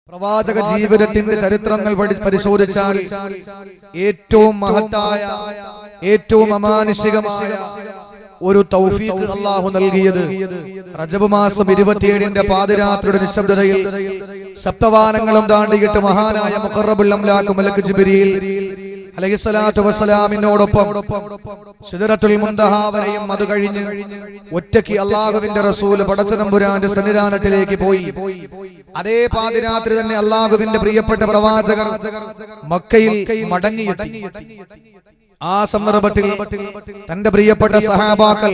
പ്രവാചക ജീവിതത്തിന്റെ ചരിത്രങ്ങൾ പരിശോധിച്ചാൽ ഏറ്റവും മഹത്തായ ഏറ്റവും അമാനുഷികമായ ഒരു തൗഫീഖ് അല്ലാഹു നൽകിയത് റജബ് മാസം 27ന്റെ പാതിരാത്രിയുടെ നിശബ്ദതയിൽ സപ്തവാനങ്ങളും താണ്ടിയിട്ട് മഹാനായ മുഖറബുൽ അംലാഖ് മലക്ക് ജിബ്രീൽ അലൈഹിസ്സലാത്തു വസ്സലാമിനോടൊപ്പം സിദ്റത്തുൽ മുൻതഹ വരെയും അത് കഴിഞ്ഞ് ഒറ്റയ്ക്ക് അല്ലാഹുവിന്റെ റസൂൽ പടച്ചതമ്പുരാന്റെ സന്നിധാനത്തിലേക്ക് പോയി. അതേ പാതിരാത്രി തന്നെ അല്ലാഹുവിന്റെ പ്രിയപ്പെട്ട പ്രവാചകർ മക്കയിൽ മടങ്ങിയെത്തി. ആ സന്ദർഭത്തിൽ തന്റെ പ്രിയപ്പെട്ട സഹാബാക്കൾ,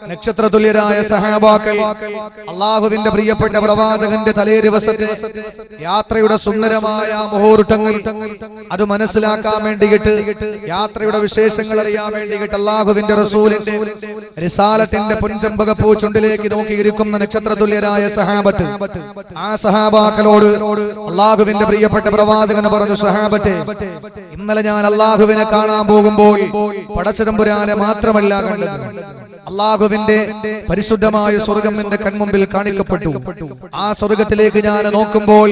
നക്ഷത്രതുല്യരായ സഹാബാക്കൾ, അള്ളാഹുവിന്റെ പ്രിയപ്പെട്ട പ്രവാചകന്റെ തലേ ദിവസത്തെ യാത്രയുടെ സുന്ദരമായ മുഹൂർത്തങ്ങൾ അത് മനസ്സിലാക്കാൻ വേണ്ടിയിട്ട്, യാത്രയുടെ വിശേഷങ്ങൾ അറിയാൻ വേണ്ടിയിട്ട് അള്ളാഹുവിന്റെ റസൂലിന്റെ റിസാലത്തിന്റെ പൊൻചമ്പകപ്പൂ ചുണ്ടിലേക്ക് നോക്കിയിരിക്കുന്ന നക്ഷത്രതുല്യരായ സഹാബത്ത്, ആ സഹാബാക്കളോട് അള്ളാഹുവിന്റെ പ്രിയപ്പെട്ട പ്രവാചകൻ പറഞ്ഞു, സഹാബത്തെ, ഇന്നലെ ഞാൻ അള്ളാഹുവിനെ കാണാൻ പോകും പടച്ചതമ്പുരാനെ മാത്രമല്ല കണ്ടത്, അള്ളാഹുവിന്റെ പരിശുദ്ധമായ സ്വർഗം എന്റെ കൺമുമ്പിൽ കാണിക്കപ്പെട്ടു. ആ സ്വർഗത്തിലേക്ക് ഞാൻ നോക്കുമ്പോൾ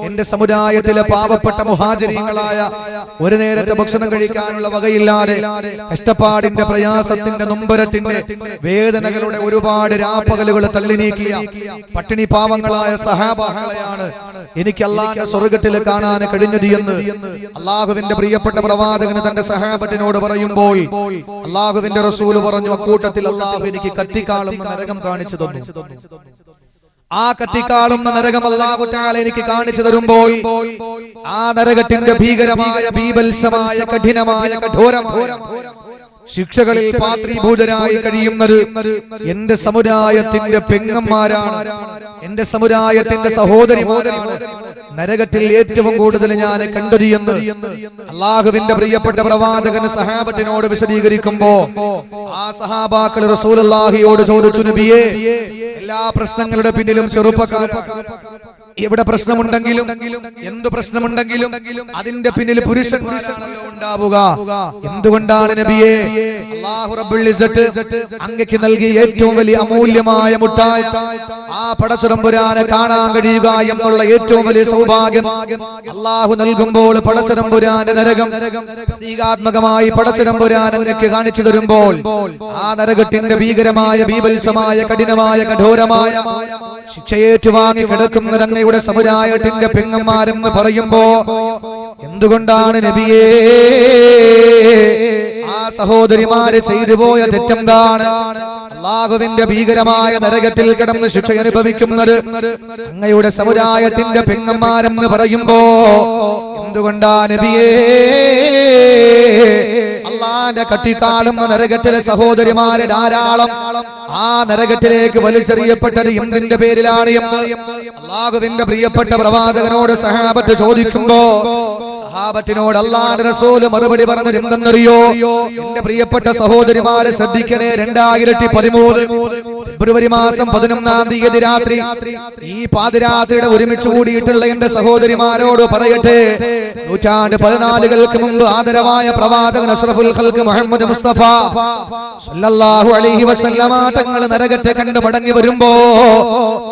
എന്റെ സമുദായത്തിലെ പാവപ്പെട്ട മുഹാജിരീങ്ങളായ ഒരു നേരത്തെ ഭക്ഷണം കഴിക്കാനുള്ള വകയില്ലാതെ കഷ്ടപ്പാടിന്റെ പ്രയാസത്തിന്റെ നൊമ്പരത്തിന്റെ വേദനകളുടെ ഒരുപാട് രാപ്പകലുകൾ തള്ളി നീക്കിയ പട്ടിണി പാവങ്ങളായ സഹാബാക്കളെയാണ് എനിക്ക് അള്ളാഹുവിന്റെ സ്വർഗത്തിൽ കാണാൻ കഴിഞ്ഞത് എന്ന് അള്ളാഹുവിന്റെ പ്രിയപ്പെട്ട പ്രവാചകന് തന്റെ സഹാബത്തിനോട് പറയുമ്പോൾ അള്ളാഹുവിന്റെ റസൂൽ പറഞ്ഞു, അക്കൂട്ടത്തിൽ അള്ളാഹു എനിക്ക് കത്തിക്കാളുന്ന നരകം കാണിച്ചു തന്നു. ആ കത്തിക്കാളുന്ന നരകം അല്ലാഹു തആല എനിക്ക് കാണിച്ചു തരുമ്പോൾ ആ നരകത്തിന്റെ ഭീകരമായ ബീഭത്സമായ കഠിനമായ കഠോരമായ ശിക്ഷകളിൽ പാത്രീഭൂതരായി കഴിയുന്നത് എന്റെ സമുദായത്തിന്റെ പെങ്ങന്മാരാണ്, എന്റെ സമുദായത്തിന്റെ സഹോദരിമാരാണ് നരകത്തിൽ ഏറ്റവും കൂടുതൽ ഞാൻ കണ്ടത് എന്ന് അള്ളാഹുവിന്റെ പ്രിയപ്പെട്ട പ്രവാചകൻ സഹാബത്തിനോട് വിശദീകരിക്കുമ്പോ ആ സഹാബാക്കൾ റസൂലുള്ളാഹിയോട് ചോദിച്ചു, നബിയേ, എല്ലാ പ്രശ്നങ്ങളുടെ പിന്നിലും ചെറുപ്പക്കാർ, എവിടെ പ്രശ്നമുണ്ടെങ്കിലും എന്തു പ്രശ്നമുണ്ടെങ്കിലും അതിന്റെ പിന്നിൽ പുരുഷന്മാരാണല്ലോ ഉണ്ടാവുക. എന്തുകൊണ്ടാണ് നബിയെ അല്ലാഹു റബ്ബുൽ ഇസ്സത്ത് അങ്ങക്ക് നൽകിയ ഏറ്റവും വലിയ അമൂല്യമായ മുട്ടായി ആ പടച്ചതമ്പുരാനെ കാണാൻ കഴിയുക എന്നുള്ള ഏറ്റവും വലിയ സൗഭാഗ്യം അല്ലാഹു നൽകുമ്പോൾ പടച്ചതമ്പുരാന്റെ നരകം പ്രതീകാത്മകമായി പടച്ചതമ്പുരാൻ അങ്ങക്ക് കാണിച്ചു തരുമ്പോൾ ആ നരകത്തിന്റെ ഭീകരമായ ബീഭത്സമായ കഠിനമായ കഠോരമായ ശിക്ഷയേറ്റുവാങ്ങി കിടക്കുന്നത് അങ്ങയുടെ സമുദായത്തിന്റെ പെങ്ങന്മാരെന്ന് പറയുമ്പോ എന്തുകൊണ്ടാണ് നബിയേ ആ സഹോദരിമാര് ചെയ്തു പോയ തെറ്റെന്താണ്? അല്ലാഹുവിന്റെ ഭീകരമായ നരകത്തിൽ കിടന്ന് ശിക്ഷ അനുഭവിക്കുന്നത് അങ്ങയുടെ സമുദായത്തിന്റെ പെങ്ങന്മാരെന്ന് പറയുമ്പോ എന്തുകൊണ്ടാ നബിയേ അള്ളാന്റെ കട്ടിക്കാളുന്ന നരകത്തിലെ സഹോദരിമാരെ ധാരാളം ആ നരകത്തിലേക്ക് വലിച്ചെറിയപ്പെട്ടത് എന്തിന്റെ പേരിലാണ് എന്ന് അല്ലാഹുവിന്റെ പ്രിയപ്പെട്ട പ്രവാചകനോട് സഹാബത്ത് ചോദിക്കുമ്പോ സഹാബത്തിനോട് അല്ലാഹുവിന്റെ റസൂൽ മറുപടി പറഞ്ഞത് എന്തെന്നറിയോ? എന്റെ പ്രിയപ്പെട്ട സഹോദരിമാരെ ശ്രദ്ധിക്കണേ, 2013 ഫെബ്രുവരി മാസം 11-ാം തീയതി രാത്രി ഈ പാതിരാത്രിയുടെ ഒരുമിച്ച് കൂടിയിട്ടുള്ള എന്റെ സഹോദരിമാരോട് പറയട്ടെ, 14 മുമ്പ് ആദരവായ പ്രവാചകൻ അഷ്റഫുൽ ഖൽഖ് മുഹമ്മദ് മുസ്തഫ സല്ലല്ലാഹു അലൈഹി വസല്ലമ തങ്ങൾ നരകത്തെ കണ്ട് മടങ്ങി വരുമ്പോ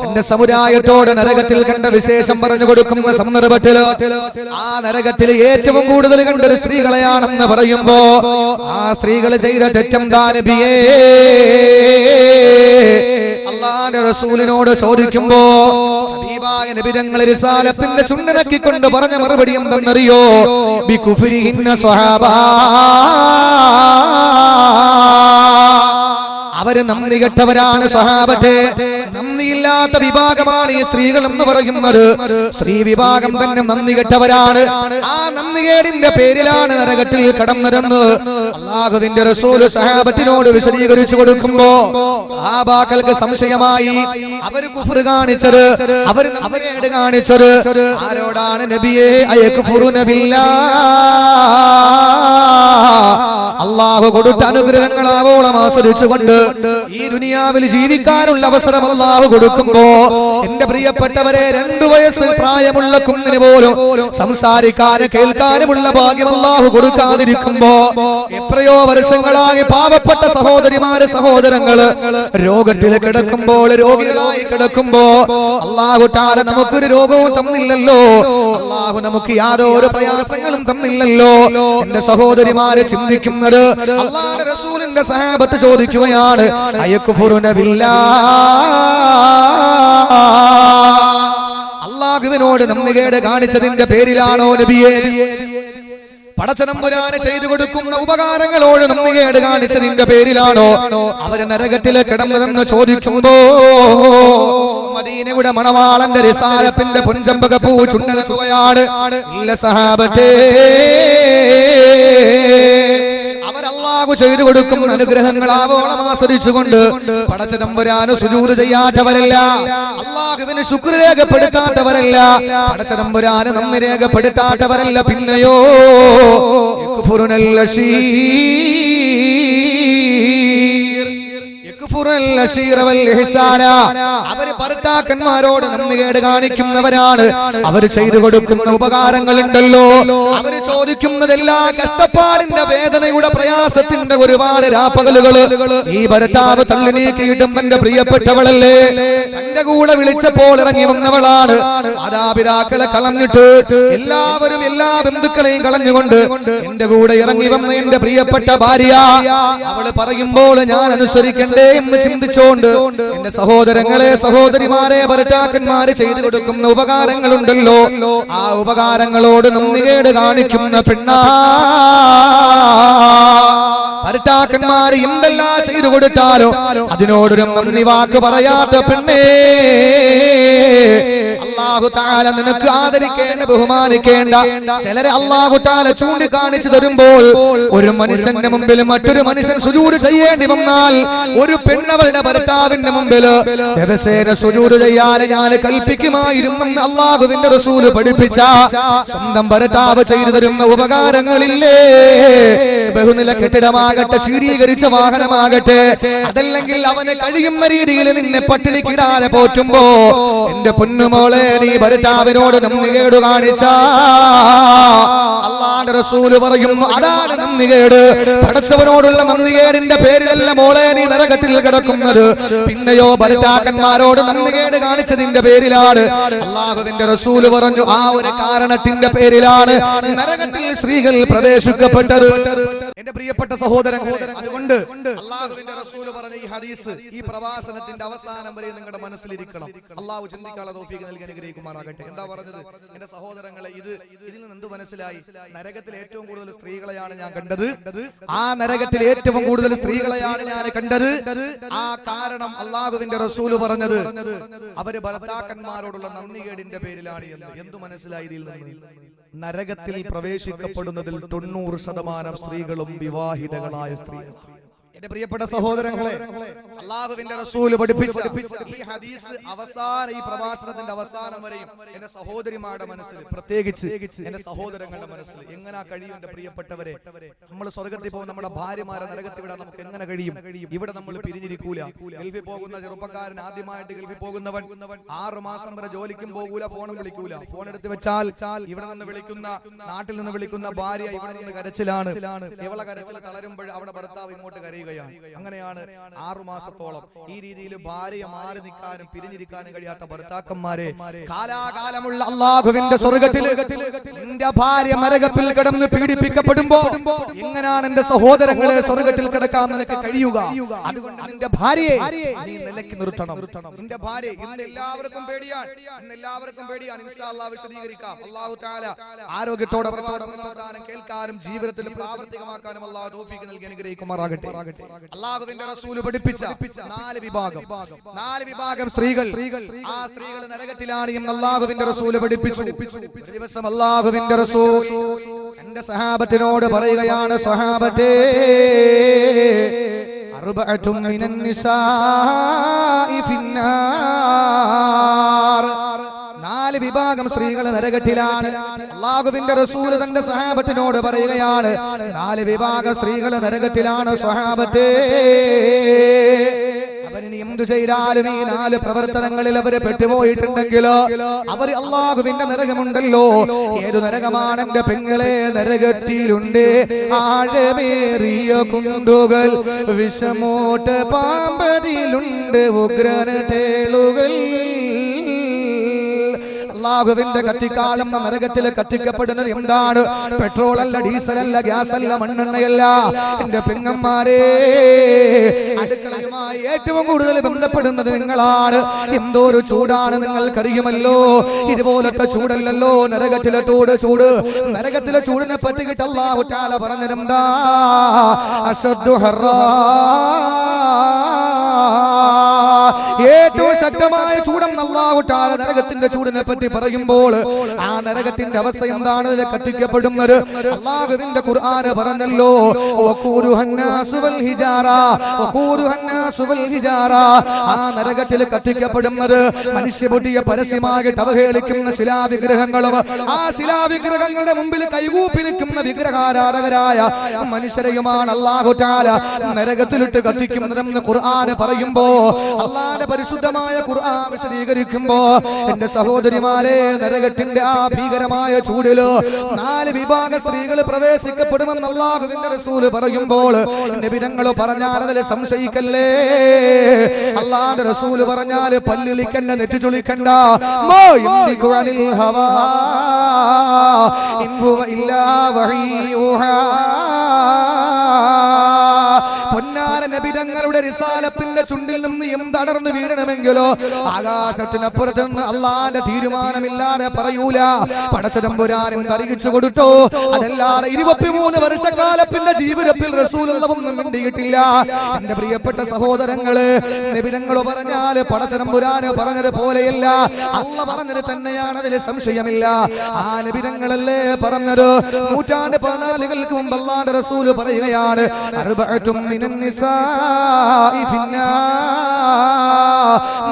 എന്റെ സമുദായത്തോട് നരകത്തിൽ കണ്ട വിശേഷം പറഞ്ഞു കൊടുക്കുന്ന സന്ദർഭത്തിൽ ആ നരകത്തിൽ ഏറ്റവും കൂടുതൽ കണ്ടൊരു സ്ത്രീകളെയാണെന്ന് പറയുമ്പോ ആ സ്ത്രീകൾ ചെയ്ത തെറ്റെന്താ നബിയേ? അല്ലാഹുവിന്റെ റസൂലിനോട് ചോദിക്കുമ്പോ ഹബീബായ നബി തങ്ങൾ റിസാലത്തിന്റെ ചുണ്ടനക്കിക്കൊണ്ട് പറഞ്ഞ മറുപടി എന്തെന്നറിയോ? ബികുഫ്രിഹിന്ന സ്വഹാബാ, അവര് നന്ദി കെട്ടവരാണ് സഹാബത്തെ. നന്ദിയില്ലാത്ത വിഭാഗമാണ് ഈ സ്ത്രീകൾ എന്ന് പറയുന്നത്. സ്ത്രീ വിഭാഗം തന്നെ നന്ദി കെട്ടവരാണ്. ആ നന്ദികേടിന്റെ പേരിലാണ് നരകത്തിൽ കടന്നതെന്ന് അല്ലാഹുവിന്റെ റസൂൽ സഹാബത്തിനോട് വിശദീകരിച്ചു കൊടുക്കുമ്പോ സഹാബാക്കൾക്ക് സംശയമായി. അവര് കുഫ്ർ കാണിച്ചത്, അവര് നന്ദികേട് കാണിച്ചത് ആരോടാണ് നബിയേ? അയക്ഫുറുന ബില്ലാഹ്, അല്ലാഹു കൊടുത്ത അനുഗ്രഹങ്ങൾ ആവോളം ആസ്വദിച്ചുകൊണ്ട് ഈ ദുനിയാവിൽ ജീവിക്കാനുള്ള അവസരം അല്ലാഹു കൊടുക്കുമ്പോ എന്റെ പ്രിയപ്പെട്ടവരെ 2 വയസ്സ് പ്രായമുള്ള കുഞ്ഞിന് പോലും സംസാരിക്കാനും കേൾക്കാനുമുള്ള ഭാഗ്യം അല്ലാഹു കൊടുക്കാതിരിക്കുമ്പോ എത്രയോ വർഷങ്ങളായി പാവപ്പെട്ട സഹോദരിമാര് സഹോദരങ്ങള് രോഗത്തിൽ കിടക്കുമ്പോൾ രോഗികളായി കിടക്കുമ്പോ അല്ലാഹു തആല നമുക്കൊരു രോഗവും തന്നില്ലല്ലോ, അല്ലാഹു നമുക്ക് യാതൊരു പ്രയാസങ്ങളും തന്നില്ലല്ലോ. എന്റെ സഹോദരിമാരെ ചിന്തിക്കുന്നത് അല്ലാഹുവിന്റെ റസൂലിന്റെ സഹാബത്ത് ചോദിക്കുകയാണ്, അയക്ഫുറുന ബില്ലാഹ്, അല്ലാഹുവിനോട് നന്ദികേട് കാണിച്ചതിന്റെ പേരിലാണോ നബിയേ പടച്ചതമ്പുരാന് ചെയ്തു കൊടുക്കുന്ന ഉപകാരങ്ങളോട് നന്ദികേട് കാണിച്ചതിന്റെ പേരിലാണോ അവര് നരകത്തില് കിടന്നതെന്ന് ചോദിക്കുമ്പോ മദീനയുടെ മണവാളന്റെ റിസാലത്തിന്റെ പൊൻചമ്പക പൂ ചുണ്ടനക്കുകയാണ്. ഇല്ല സഹാബത്തേ, അവരല്ലാഹു ചെയ്തു കൊടുക്കുന്ന അനുഗ്രഹങ്ങൾ ആവോളം ആസ്വദിച്ചുകൊണ്ട് പടച്ചതമ്പുരാന് സുജൂദ് ചെയ്യാത്തവരല്ല, അല്ലാഹുവിന് ശുക്ർ രേഖപ്പെടുത്താത്തവരല്ല, പടച്ചതമ്പുരാന് നന്ദി രേഖപ്പെടുത്താത്തവരല്ല. പിന്നെയോ അവര് ഭർത്താക്കന്മാരോട് നന്ദികേട് കാണിക്കുന്നവരാണ്. അവര് ചെയ്തു കൊടുക്കുന്ന ഉപകാരങ്ങളുണ്ടല്ലോ, അവര് ചോദിക്കുന്നതെല്ലാ കഷ്ടപ്പാടിന്റെ വേദനയുടെ പ്രയാസത്തിന്റെ ഒരുപാട് രാപ്പകലുകള് ഈ ഭർത്താവ് തള്ളി നീക്കിയിട്ടും തന്റെ പ്രിയപ്പെട്ടവളല്ലേ, തന്റെ കൂടെ വിളിച്ചപ്പോൾ ഇറങ്ങി വന്നവളാണ്. മാതാപിതാക്കളെ കളഞ്ഞിട്ട് എല്ലാവരും എല്ലാ ബന്ധുക്കളെയും കളഞ്ഞുകൊണ്ട് എന്റെ കൂടെ ഇറങ്ങി വന്ന എന്റെ പ്രിയപ്പെട്ട ഭാര്യ, അവള് പറയുമ്പോൾ ഞാൻ അനുസരിക്കണ്ടേ എന്ന് ചിന്തിച്ചോണ്ട് എന്റെ സഹോദരങ്ങളെ സഹോദരിമാരെ ഭർത്താക്കന്മാരെ ചെയ്തു കൊടുക്കുന്ന ഉപകാരങ്ങളുണ്ടല്ലോ, ആ ഉപകാരങ്ങളോട് നന്ദികേട് കാണിക്കുന്ന പെണ്ണാ. ഭർത്താക്കന്മാര് എന്തെല്ലാം ചെയ്തു കൊടുത്താലോ അതിനോടൊരു നന്ദി വാക്ക് പറയാത്ത പെണ്ണേ, അല്ലാഹു തആല നിനക്ക് ആദരിക്കേണ്ട ബഹുമാനിക്കേണ്ട ചിലരെ അല്ലാഹു തആല ചൂണ്ടിക്കാണിച്ചു തരുമ്പോൾ ഒരു മനുഷ്യന്റെ മുമ്പിൽ മറ്റൊരു മനുഷ്യൻ സുജൂദ് ചെയ്യേണ്ടി വന്നാൽ ഒരു പെണ്ണവളുടെ ഭർത്താവിന്റെ മുമ്പിൽ ദിവസേന സുജൂദ് ചെയ്യാൻ ഞാൻ കൽപ്പിക്കുമായിരുന്നെന്ന് അല്ലാഹുവിന്റെ റസൂല് പഠിപ്പിച്ച സ്വന്തം ഭർത്താവ് ചെയ്തു തരുന്ന ഉപകാരങ്ങളില്ലേ, ബഹുനില കെട്ടിടമാകട്ടെ, ശീതീകരിച്ച വാഹനമാകട്ടെ, അതല്ലെങ്കിൽ അവന് കഴിയുന്ന രീതിയിൽ നിന്നെ പട്ടിണിക്കിടാതെ പോറ്റുമ്പോ എന്റെ പൊന്നുമോളെ നീ ഭർത്താവിനോട് നന്ദികേട് കാണിച്ച അല്ലാഹുവിന്റെ റസൂല് പറയുന്നു അതാണ് നന്ദികേട്. പടച്ചവനോടുള്ള നന്ദികേടിന്റെ പേരിലല്ല മോളെ നീ നരകത്തിൽ കിടക്കുന്നത്, പിന്നെയോ ഭർത്താക്കന്മാരോട് നന്ദികേട് കാണിച്ചതിന്റെ പേരിലാണ്. അല്ലാഹുവിന്റെ റസൂല് പറഞ്ഞു ആ ഒരു കാരണത്തിന്റെ പേരിലാണ് നരകത്തിൽ സ്ത്രീകൾ പ്രവേശിക്കപ്പെട്ടത്. എന്റെ പ്രിയപ്പെട്ട സഹോദരങ്ങളെ, അതുകൊണ്ട് അല്ലാഹുവിന്റെ റസൂല് പറഞ്ഞ ഈ ഹദീസ് ഈ പ്രഭാഷണത്തിന്റെ അവസാനം വരെ നിങ്ങളുടെ മനസ്സിലിരിക്കണം. അല്ലാഹു ചിന്തിക്കാനുള്ള തൗഫീഖ് നൽകി അനുഗ്രഹിക്കുമാറാകട്ടെ. എന്താ പറഞ്ഞത് എന്റെ സഹോദരങ്ങളെ? ഇതിൽ നിന്ന് എന്ത് മനസ്സിലായി? നരകത്തിൽ ഏറ്റവും കൂടുതൽ സ്ത്രീകളെയാണ് ഞാൻ കണ്ടത്, ആ നരകത്തിൽ ഏറ്റവും കൂടുതൽ സ്ത്രീകളെയാണ് ഞാൻ കണ്ടത്. ആ കാരണം അല്ലാഹുവിന്റെ റസൂല് പറഞ്ഞത് അവര് ഭർത്താക്കന്മാരോടുള്ള നന്ദികേടിന്റെ പേരിലാണ് എന്ന്. എന്തു മനസ്സിലായി ഇതിൽ നിന്ന്? നരകത്തിൽ പ്രവേശിക്കപ്പെടുന്നതിൽ 90% സ്ത്രീകളും വിവാഹിതകളായ സ്ത്രീകൾ. എന്റെ പ്രിയപ്പെട്ട സഹോദരങ്ങളെ, അല്ലാഹുവിന്റെ റസൂൽ പഠിപ്പിച്ച ഈ ഹദീസ് അവസാന ഈ പ്രഭാഷണത്തിന്റെ അവസാനം വരെയും എന്റെ സഹോദരിമാരുടെ മനസ്സിൽ, പ്രത്യേകിച്ച് എന്റെ സഹോദരങ്ങളുടെ മനസ്സിൽ എങ്ങനെ കഴിയും? എന്റെ പ്രിയപ്പെട്ടവരെ, നമ്മൾ സ്വർഗത്തിൽ പോകുന്ന നമ്മുടെ ഭാര്യമാരെ നരകത്തിൽ വിടാൻ നമുക്ക് എങ്ങനെ കഴിയും? ഇവിടെ നമ്മൾ പിരിഞ്ഞിരിക്കൂല. ഗൾഫിൽ പോകുന്ന ചെറുപ്പക്കാരൻ, ആദ്യമായിട്ട് ഗൾഫിൽ പോകുന്നവൻ 6 മാസം വരെ ജോലിക്കും പോകൂല, ഫോണും വിളിക്കൂല. ഫോൺ എടുത്ത് വെച്ചാൽ ഇവിടെ നിന്ന് വിളിക്കുന്ന, നാട്ടിൽ നിന്ന് വിളിക്കുന്ന ഭാര്യ ഇവിടെ നിന്ന് കരച്ചിലാണ്. ഇവളെ കരച്ചിൽ തളരുമ്പോൾ അവിടെ ഭർത്താവ് ഇങ്ങോട്ട് കരയുക. അങ്ങനെയാണ് 6 മാസത്തോളം ഈ രീതിയിൽ ഭാര്യ മാറി നിൽക്കാനും പിരിഞ്ഞിരിക്കാനും കഴിയാത്ത ഭർത്താക്കന്മാരെ കാലാകാലമുള്ള അല്ലാഹുവിന്റെ സ്വർഗ്ഗത്തിൽ നിന്റെ ഭാര്യ നരകത്തിൽ കിടന്ന് പീഡിപ്പിക്കപ്പെടുമ്പോ എങ്ങനെയാണ് എന്റെ സഹോദരങ്ങളെ സ്വർഗ്ഗത്തിൽ കിടക്കാൻ നിനക്ക് കഴിയുക? അതുകൊണ്ട് നിന്റെ ഭാര്യയെ നീ നിലയ്ക്ക് നിർത്തണം. നിന്റെ ഭാര്യ ഇന്ന് എല്ലാവർക്കും പേടിയാണ്, ഇൻഷാ അല്ലാഹ് വിശദീകരിക്കാം. അല്ലാഹു തആല ആരോഗ്യത്തോടെ വർത്തമാനം കേൾക്കാനും ജീവിതത്തിൽ പ്രാവർത്തികമാക്കാനും അല്ലാഹു തൗഫീഖ് നൽകി അനുഗ്രഹിക്കുമാറാകട്ടെ. അല്ലാഹുവിന്റെ റസൂല് പഠിപ്പിച്ച 4 വിഭാഗം സ്ത്രീകൾ, ആ സ്ത്രീകൾ നരകത്തിലാണ് എന്ന് അല്ലാഹുവിന്റെ റസൂല് പഠിപ്പിച്ചു. ഒരു ദിവസം അല്ലാഹുവിന്റെ റസൂൽ എന്റെ സഹാബത്തിനോട് പറയുകയാണ്, സഹാബത്തേ, അർബഅതും മിനൻ നിസാഇ ഫിന്നാർ, 4 വിഭാഗം സ്ത്രീകൾ നരകത്തിലാണ്. അല്ലാഹുവിന്റെ റസൂൽ തന്റെ സഹാബത്തിനോട് പറയുകയാണ് 4 വിഭാഗം സ്ത്രീകൾ നരകത്തിലാണ് സഹാബത്തേ. എന്തു ചെയ്താലും ഈ 4 പ്രവർത്തനങ്ങളിൽ അവർ പെട്ടുപോയിട്ടുണ്ടെങ്കിൽ അവർ അല്ലാഹുവിന്റെ നരകമുണ്ടല്ലോ. ഏതു നരകമാണ് എന്റെ പെങ്ങളെ? നരകത്തിലുണ്ട് ആഴമേറിയ കുണ്ടുകൾ, വിഷമോട്ട പാമ്പതിലുണ്ട് ഉഗ്രന തേളുകൾ. അല്ലാഹുവിന്റെ കത്തിക്കാളുന്ന നരകത്തിൽ കത്തിക്കപ്പെടുന്നത് എന്താണ്? പെട്രോൾ അല്ല, ഡീസൽ അല്ല, ഗ്യാസ് അല്ല, മണ്ണെണ്ണയല്ല. എന്റെ പെങ്ങന്മാരെ, അടുക്കളയുമായി ഏറ്റവും കൂടുതൽ ബന്ധപ്പെടുന്നത് നിങ്ങളാണ്. എന്തോ ഒരു ചൂടാണ് നിങ്ങൾക്കറിയുമല്ലോ. ഇതുപോലത്തെ ചൂടല്ലല്ലോ നരകത്തിലെ ചൂട്. നരകത്തിലെ ചൂടിനെ പറ്റിയിട്ട് അല്ലാഹു തആല പറഞ്ഞതെന്താ? അശദ്ദു ഹർറാ, ഏറ്റവും ശക്തമായ ചൂടെന്ന് അല്ലാഹു തആല നരകത്തിന്റെ ചൂടിനെ പറ്റി പറയുമ്പോൾ ആ നരകത്തിന്റെ അവസ്ഥ എന്താണ്? കത്തിക്കപ്പെടുന്നത് അല്ലാഹുവിന്റെ ഖുർആൻ പറഞ്ഞല്ലോ, ആ നരകത്തിൽ കത്തിക്കപ്പെടുന്നത് മനുഷ്യബുദ്ധിയെ പരസ്യമായിട്ട് അവഹേളിക്കുന്ന ശിലാവിഗ്രഹങ്ങളും ആ ശിലാവിഗ്രഹങ്ങളുടെ മുമ്പിൽ കൈകൂപ്പി നിൽക്കുന്ന വിഗ്രഹാരാധകരായ മനുഷ്യരെയുമാണ് അല്ലാഹു തആല നരകത്തിലിട്ട് കത്തിക്കുന്നതെന്ന് ഖുർആൻ പറയുമ്പോ, അല്ലാഹുവിന്റെ പരിശുദ്ധമായ ഖുർആൻ വിശദീകരിക്കുമ്പോ, എന്റെ സഹോദരിമാരെ, നരകത്തിന്റെ ആ ഭീകരമായ ചൂടില് 4 വിഭാഗ സ്ത്രീകൾ പ്രവേശിക്കപ്പെടുമെന്ന് അല്ലാഹുവിന്റെ റസൂൽ പറയുമ്പോൾ നബി തങ്ങൾ പറഞ്ഞാൽ അതിൽ സംശയിക്കല്ലേ. അല്ലാഹുവിന്റെ റസൂൽ പറഞ്ഞാൽ പല്ലിളിക്കണ്ട, നെറ്റിച്ചുളിക്കണ്ട. മാ യന്തിഖു അനിൽ ഹവാ ഇൻ ഹുവ ഇല്ലാ വഹീയുഹാ. പൊന്നാര നബി തങ്ങളുടെ റിസാലത്തിന്റെ ചുണ്ടിൽ നിന്ന് എന്തടർന്നു വീഴണമെങ്കിലോ ആകാശത്തിനപ്പുറത്ത് നിന്ന് അള്ളാന്റെ തീരുമാനമില്ലാതെ പറയൂല. പടച്ചതമ്പുരാനും അറിയിച്ചു കൊടുത്തു. അതല്ലാതെ 23 വർഷക്കാലത്തിന്റെ ജീവിതത്തിൽ റസൂലുള്ളാഹൊന്നും മിണ്ടിയിട്ടില്ല. എന്റെ പ്രിയപ്പെട്ട സഹോദരങ്ങള്, നബി തങ്ങൾ പറഞ്ഞാൽ പടച്ചതമ്പുരാന് പറഞ്ഞത് പോലെയല്ല, അള്ളാഹ് പറഞ്ഞത് തന്നെയാണ്, അതിൽ സംശയമില്ല. ആ നബി തങ്ങളല്ലേ പറഞ്ഞത്. നൂറ്റാണ്ട് 14 മുമ്പ് അള്ളാന്റെ റസൂൽ പറയുകയാണ്,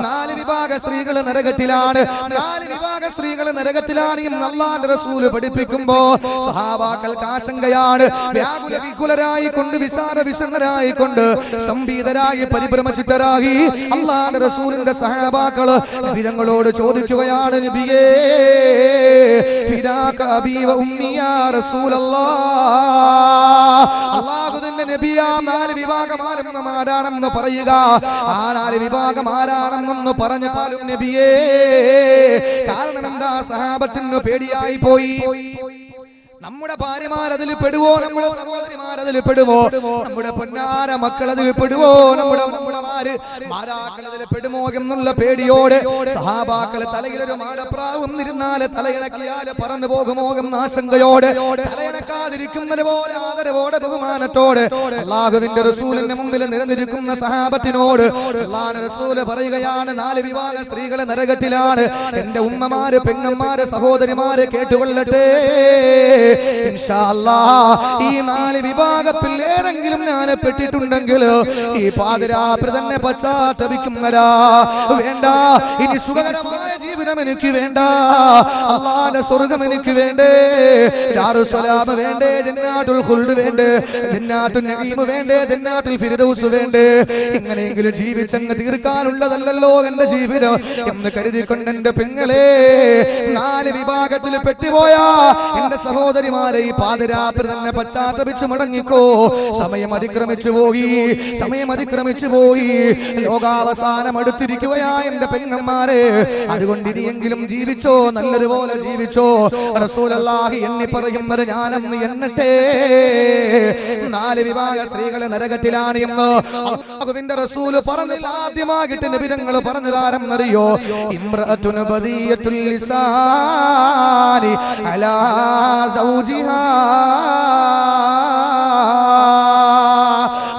4 വിഭാഗ സ്ത്രീകൾ നരകത്തിലാണ്, 4 വിഭാഗ സ്ത്രീകൾ നരകത്തിലാണ് എന്ന് അല്ലാഹുവിന്റെ റസൂൽ പഠിപ്പിക്കുമ്പോ സഹാബാക്കൾക്ക് ആശങ്കയാണ്. വ്യാകുല വികുലരായി കൊണ്ട്, വിശാല വിഷണ്ണരായി കൊണ്ട്, സംബീതരായി പരിഭ്രമചിത്തരായി അല്ലാഹുവിന്റെ റസൂലിന്റെ സഹാബാക്കൾ നബിയോട് ചോദിക്കുകയാണ്, നബിയേ ഫിദാക അബീ വ ഉമ്മി യാ റസൂലല്ലാഹ്. അല്ലാഹുവിന്റെ നബിയാ 4 വിഭാഗം ആരാണെന്ന് പറയുക. ആ 4 വിഭാഗം ആരാണെന്നൊന്ന് പറഞ്ഞാലും നബിയേ, കാരണം എന്താ? സഹാബത്തിന് പേടിയായി പോയി. നമ്മുടെ ഭാര്യമാർ അതിൽ പെടുവോ? നമ്മുടെ സഹോദരിമാർ അതിൽ പെടുവോ? നമ്മുടെ പൊന്നാര മക്കൾ അതിൽ പെടുവോ? നമ്മുടെ മാരാക്കൾ അതിൽ പെടുമോ എന്നുള്ള പേടിയോടെ സഹാബാക്കൾ തലയിലൊരു മാടപ്രാവ് വന്നിരുന്നാല് തലയിണക്കിയാല് പറന്നു പോകുമോ എന്ന ആശങ്കയോടെ, തലയിണക്കാതിരിക്കുന്നത് പോലെ ആദരവോടെ ബഹുമാനത്തോടെ അല്ലാഹുവിന്റെ റസൂലിന്റെ മുമ്പിൽ നിരന്നിരിക്കുന്ന സഹാബത്തിനോട് അല്ലാഹുവിന്റെ റസൂൽ പറയുകയാണ്, 4 വിഭാഗ സ്ത്രീകളെ നരകത്തിലാണ്. എന്റെ ഉമ്മമാര്, പെങ്ങന്മാര്, സഹോദരിമാര് കേട്ടുകൊള്ളട്ടെ. ഇൻഷാ അല്ലാഹ് ഈ 4 വിഭാഗത്തിൽ ഏതെങ്കിലും ഞാൻ പെട്ടിട്ടുണ്ടെങ്കിൽ ഈ പാതിരാത്രി തന്നെ പശ്ചാത്തപിക്കുന്നതാ. വേണ്ട, ഇനി സുഖകരമായ ജീവിതം എനിക്ക് വേണ്ട, അല്ലാഹുവിന്റെ സ്വർഗ്ഗം എനിക്ക് വേണ്ടേ, ദാറുസ്സലാം വേണ്ടേ, ജന്നാത്തുൽ ഖുൽദ് വേണ്ടേ, ജന്നാത്തുൻ നഈം വേണ്ടേ, ജന്നാത്തുൽ ഫിർദൗസ് വേണ്ടേ. ഇങ്ങനെയെങ്കിലും ജീവിച്ചങ്ങ് തീർക്കാനുള്ളതല്ലല്ലോ എന്റെ ജീവിതം എന്ന് കരുതിക്കൊണ്ട് എന്റെ പെങ്ങളെ 4 വിഭാഗത്തിൽ പെട്ടുപോയാ എന്റെ സഹോദരിമാരെ ഈ പാതിരാത്രി തന്നെ പശ്ചാത്തപിച്ച് മടങ്ങിക്കോ. സമയം അതിക്രമിച്ചു പോയി, ലോകാവസാനം അടുത്തിരിക്കുകയാ എന്റെ പെങ്ങന്മാരെ. അതുകൊണ്ട് ഇനിയെങ്കിലും ജീവിച്ചോ, നല്ലതുപോലെ ജീവിച്ചോ. റസൂലുള്ളാഹി എണ്ണി പറയുന്നത് ഞാനെന്ന് എണ്ണട്ടെ. 4 വിഭാഗ സ്ത്രീകളെ നരകത്തിലാണ് എന്ന് അല്ലാഹുവിന്റെ റസൂൽ പറഞ്ഞില്ല. ആദ്യമായിട്ട് നബി തങ്ങൾ പറഞ്ഞതാരെന്നറിയോ? ഇംറഅത്തുൻ ബദിയത്തുൽ ലിസാനി അലാ സൗജിഹാ.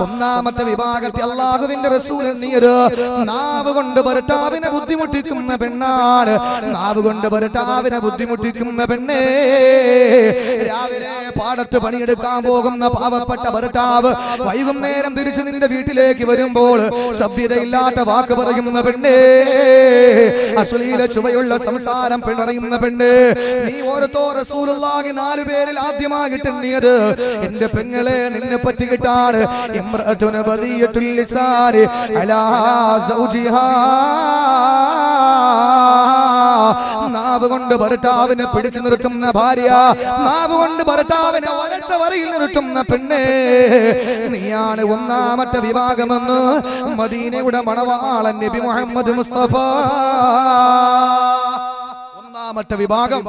ഒന്നാമത്തെ വിഭാഗത്തിൽ അല്ലാഹുവിന്റെ റസൂൽ നീര് നാവ് കൊണ്ട് ഭർത്താവിനെ ബുദ്ധിമുട്ടിക്കുന്ന പെണ്ണാണ്. നാവ് കൊണ്ട് ഭർത്താവിനെ ബുദ്ധിമുട്ടിക്കുന്ന പെണ്ണേ. രാവിലെ പാടത്ത് പണിയെടുക്കാൻ പോകുന്ന പാവപ്പെട്ട ഭർത്താവ് വൈകുന്നേരം തിരിച്ചു നിന്റെ വീട്ടിലേക്ക് വരുമ്പോൾ സഭ്യതയില്ലാത്ത വാക്ക് പറയുന്ന പെണ്ണേ, അശ്ലീല ചുവയുള്ള സംസാരം പറയുന്ന പെണ്ണ്. നീ ഓർത്തോ, റസൂലുള്ളാഹി 4 പേരിൽ ആദ്യമായിട്ട് എണ്ണിയത് എന്റെ പെങ്ങളെ നിന്നെ പറ്റിയിട്ടാണ്. ഇംറഅത്തുൻ ബദിയത്തുൽ ലിസാനി അലാ സൗജിഹാ. നാവ് കൊണ്ട് ഭർത്താവിനെ പിടിച്ചു നിർത്തുന്ന ഭാര്യ, നാവ് കൊണ്ട് ഭർത്താവിനെ വരച്ച വരയിൽ നിർത്തുന്ന പെണ്ണ്, നീയാണ് ഒന്നാമത്തെ വിഭാഗമെന്ന് മദീനയുടെ മണവാളൻ നബി മുഹമ്മദ് മുസ്തഫ. ഒന്നാമത്തെ വിഭാഗം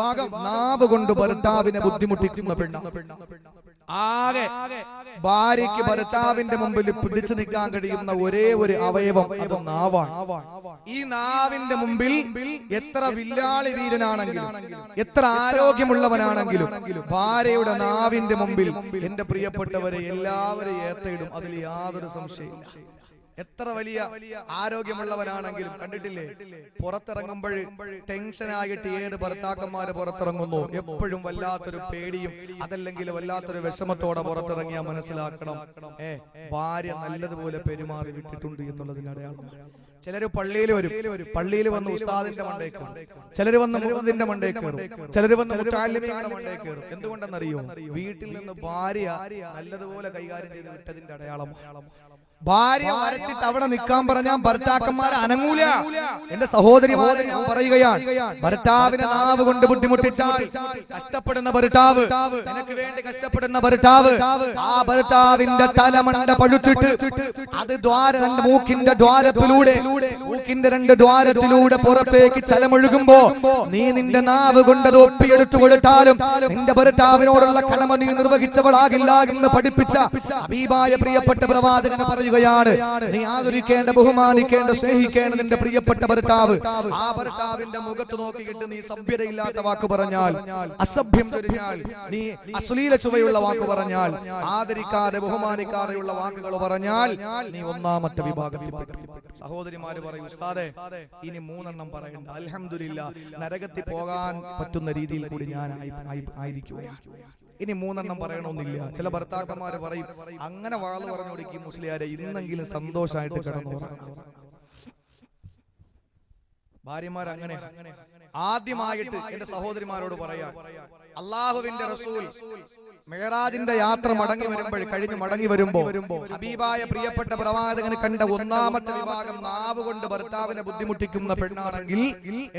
നാവ് കൊണ്ട് ഭർത്താവിനെ ബുദ്ധിമുട്ടിക്കുന്ന പെണ്ണ്. ആകെ ഭാര്യയ്ക്ക് ഭർത്താവിന്റെ മുമ്പിൽ പിടിച്ചു നിൽക്കാൻ കഴിയുന്ന ഒരേ ഒരു അവയവം അത് നാവാണ്. ഈ നാവിന്റെ മുമ്പിൽ എത്ര വില്ലാളി വീരനാണെങ്കിലും എത്ര ആരോഗ്യമുള്ളവനാണെങ്കിലും ഭാര്യയുടെ നാവിന്റെ മുമ്പിൽ എന്റെ പ്രിയപ്പെട്ടവരെ എല്ലാവരെയും ഏത്തയിടും, അതിൽ യാതൊരു സംശയമില്ല. എത്ര വലിയ ആരോഗ്യമുള്ളവനാണെങ്കിലും കണ്ടിട്ടില്ലേ, പുറത്തിറങ്ങുമ്പോൾ ടെൻഷനായിട്ട് ഏത് ഭർത്താക്കന്മാര് പുറത്തിറങ്ങുന്നു, എപ്പോഴും വല്ലാത്തൊരു പേടിയും അതല്ലെങ്കിൽ വല്ലാത്തൊരു വിഷമത്തോടെ പുറത്തിറങ്ങിയാൽ മനസ്സിലാക്കണം, ഭാര്യ നല്ലതുപോലെ പെരുമാറി വിട്ടിട്ടുണ്ട് എന്നുള്ളതിന് അടയാളം. ചിലര് പള്ളിയിൽ വരും, പള്ളിയിൽ വന്ന് ഉസ്താദിന്റെ മണ്ടേ കയറും, ചിലര് വന്ന് മുഖത്തിന്റെ മണ്ടേ കയറും, ചിലര് വന്ന് മുത്താലിമിയുടെ മണ്ടേ കയറും. എന്തുകൊണ്ടെന്നറിയോ? വീട്ടിൽ നിന്ന് ഭാര്യ നല്ലതുപോലെ കൈകാര്യം ചെയ്ത് വിട്ടതിന്റെ അടയാളം. ഭാര്യ വരച്ചിട്ട് അവിടെ നിൽക്കാൻ പറഞ്ഞാൽ ഭർത്താക്കന്മാരെ അനങ്ങൂല. എന്റെ സഹോദരിമാരെ ഞാൻ പറയുകയാണ്, ഭർത്താവിനെ നാവ് കൊണ്ട് ബുദ്ധിമുട്ടിച്ചാൽ കഷ്ടപ്പെടുന്ന ഭർത്താവ്, നിനക്ക് വേണ്ടി കഷ്ടപ്പെടുന്ന ഭർത്താവ്, ആ ഭർത്താവിന്റെ തലമണ്ട പഴുത്തിട്ട് അത് തന്റെ മൂക്കിന്റെ ദ്വാരത്തിലൂടെ, മൂക്കിന്റെ 2 ദ്വാരത്തിലൂടെ പുറത്തേക്ക് ചലമൊഴുകുമ്പോ നീ നിന്റെ നാവ് കൊണ്ട് അത് ഒപ്പിയെടുത്തു കൊടുത്താലും നിന്റെ ഭർത്താവിനോടുള്ള കടമ നീ നിർവഹിച്ചവളാകില്ല എന്ന് പഠിപ്പിച്ച ഹബീബായ പ്രിയപ്പെട്ട പ്രവാചകൻ പറയുകയാണ്, നീ ആദരിക്കേണ്ട, ബഹുമാനിക്കേണ്ട, സ്നേഹിക്കേണ്ട നിന്റെ പ്രിയപ്പെട്ട ഭർത്താവ്. ആ ഭർത്താവിന്റെ മുഖത്ത് നോക്കിയിട്ട് നീ സഭ്യതയില്ലാത്ത വാക്ക് പറഞ്ഞാൽ, അസഭ്യം ചൊരിഞ്ഞാൽ, നീ അശ്ലീല ചുവയുള്ള വാക്ക് പറഞ്ഞാൽ, ആദരിക്കാതെ ബഹുമാനിക്കാതെയുള്ള വാക്കുകൾ പറഞ്ഞാൽ നീ ഒന്നാമത്തെ വിഭാഗത്തിൽപ്പെട്ടു. സഹോദരിമാര് പറയും, ഉസ്താദേ ഇനി 3 എണ്ണം പറയണ്ട, അൽഹംദുലില്ലാഹ് നരകത്തിൽ പോകാൻ പറ്റുന്ന രീതിയിൽ കൂടി ഞാൻ ആയിരിക്കുകയാണ്, ഇനി 3 എണ്ണം പറയണമെന്നില്ല. ചില ഭർത്താക്കന്മാര് പറയും, അങ്ങനെ വാള് പറഞ്ഞു കൊടുക്കും മുസ്ലിയാരെ, ഇന്നെങ്കിലും സന്തോഷമായിട്ട് കിടന്നു. ഭാര്യമാർ അങ്ങനെ. ആദ്യമായിട്ട് എന്റെ സഹോദരിമാരോട് പറയാം, അള്ളാഹുവിന്റെ റസൂൽ മെഹറാജിന്റെ യാത്ര കഴിഞ്ഞു മടങ്ങി വരുമ്പോ ഹബീബായ പ്രിയപ്പെട്ട പ്രവാചകന് കണ്ട ഒന്നാമത്തെ വിഭാഗം നാവ് കൊണ്ട് ഭർത്താവിനെ ബുദ്ധിമുട്ടിക്കുന്ന പെണ്ണാണെങ്കിൽ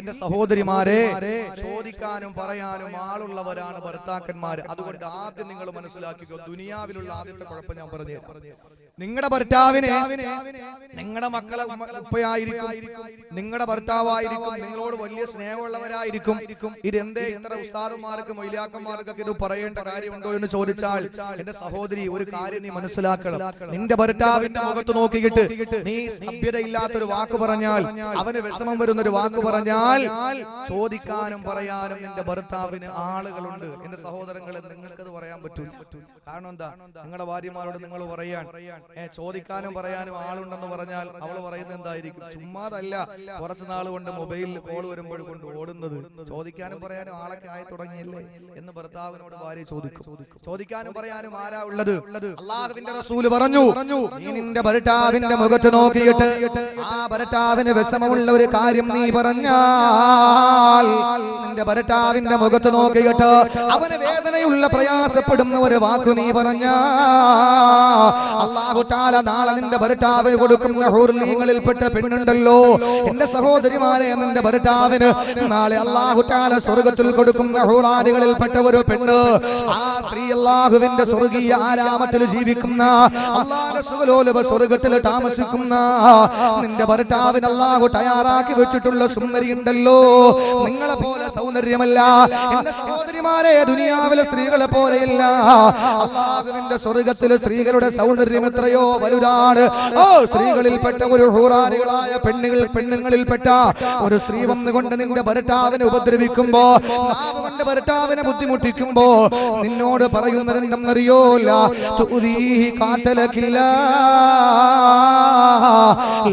എന്റെ സഹോദരിമാരെ, ചോദിക്കാനും പറയാനും ആളുള്ളവരാണ് ഭർത്താക്കന്മാര്. അതുകൊണ്ട് ആദ്യം നിങ്ങൾ മനസ്സിലാക്കുക, ദുനിയാവിലുള്ള ആദ്യത്തെ കുഴപ്പം ഞാൻ പറഞ്ഞു, നിങ്ങളുടെ ഭർത്താവിനെ നിങ്ങളുടെ മക്കളെ ഉപ്പയായിരിക്കും, നിങ്ങളുടെ ഭർത്താവായിരിക്കും, നിങ്ങളോട് വലിയ സ്നേഹമുള്ളവരായിരിക്കും. ഇതെന്തേ ഇത്ര ഉസ്താദുമാർക്കും മൊയ്ലാക്കന്മാർക്കൊക്കെ ഇത് പറയേണ്ട കാര്യമുണ്ടോ എന്ന് ചോദിച്ചാൽ എന്റെ സഹോദരി, ഒരു കാര്യം നീ മനസ്സിലാക്കണം, നിന്റെ ഭർത്താവിന്റെ മുഖത്ത് നോക്കിയിട്ട് നീ സഭ്യതയില്ലാത്തൊരു വാക്ക് പറഞ്ഞാൽ, അവന് വിഷമം വരുന്നൊരു വാക്ക് പറഞ്ഞാൽ, ചോദിക്കാനും പറയാനും നിന്റെ ഭർത്താവിന് ആളുകളുണ്ട്. എന്റെ സഹോദരങ്ങളെ, നിങ്ങൾക്കത് പറയാൻ പറ്റൂല. കാരണം എന്താ? നിങ്ങളുടെ ഭാര്യമാരോട് നിങ്ങൾ പറയാൻ, ചോദിക്കാനും പറയാനും ആളുണ്ടെന്ന് പറഞ്ഞാൽ അവൾ പറയുന്നത് എന്തായിരിക്കും? ചുമ്മാതല്ല, കുറച്ചു നാൾ കൊണ്ട് മൊബൈലിൽ കോൾ വരുമ്പോൾ കൊണ്ട് ഓടുന്നത്, ചോദിക്കാനും പറയാനും ആളൊക്കെ ആയി തുടങ്ങിയല്ലേ എന്ന് ഭർത്താവിനോട് ഭാര്യ ചോദിക്കും. ചോദിക്കാനും പറയാനും ആരാ ഉള്ളത്? അല്ലാഹുവിന്റെ റസൂൽ പറഞ്ഞു, നീ നിന്റെ ഭർത്താവിന്റെ മുഖത്ത് നോക്കിയിട്ട് ആ ഭർത്താവിന് വിഷമമുള്ള ഒരു കാര്യം നീ പറഞ്ഞാൽ, നിന്റെ ഭർത്താവിന്റെ മുഖത്ത് നോക്കിയിട്ട് അവന് വേദനയുള്ള പ്രയാസപ്പെടുന്ന ഒരു വാക്ക് നീ പറഞ്ഞാൽ, അല്ലാഹു തആല നാളെ നിന്റെ ഭർത്താവിന് കൊടുക്കുന്ന ഹൂർലിങ്ങളിൽപ്പെട്ട പെണ്ണുണ്ടല്ലോ എന്റെ സഹോദരിമാരെ, നിന്റെ ഭർത്താവിന് നാളെ അല്ലാഹു തആല സ്വർഗ്ഗത്തിൽ കൊടുക്കുന്ന ഹൂറാനികളിൽപ്പെട്ട ഒരു പെണ്ണ്, ആ സ്ത്രീ അല്ലാഹുവിന്റെ സ്വർഗീയ ആരാമത്തിൽ ജീവിക്കുന്ന, അല്ലാഹുവിന്റെ സുഖലോലുപ സ്വർഗ്ഗത്തിൽ താമസിക്കുന്ന നിന്റെ ഭർത്താവിന് അല്ലാഹു തയ്യാറാക്കി വെച്ചിട്ടുള്ള സുന്ദരി ഉണ്ടല്ലോ, നിങ്ങളെ പോലെ സൗന്ദര്യമല്ല എന്റെ സഹോദരിമാരെ, ദുനിയാവിലെ സ്ത്രീകളെ പോലെയല്ല. അല്ലാഹുവിന്റെ സ്വർഗ്ഗത്തിലെ സ്ത്രീകളുടെ സൗന്ദര്യം എത്രയോ വലുതാണ്. ഓ സ്ത്രീകളിൽപ്പെട്ട ഒരു ഹൂറാനികളായ പെണ്ണുങ്ങളിൽപ്പെട്ട ഒരു സ്ത്രീ വന്നുകൊണ്ട് നിന്റെ ഭർത്താവിനെ ഉപദ്രവിക്കുമ്പോ, നാവ് കൊണ്ട് ഭർത്താവിനെ ബുദ്ധിമുട്ടിക്കുമ്പോ നിന്നോട് പറയുന്നത് എന്തെന്നറിയോല, തുദീഹി കാതലകില്ല,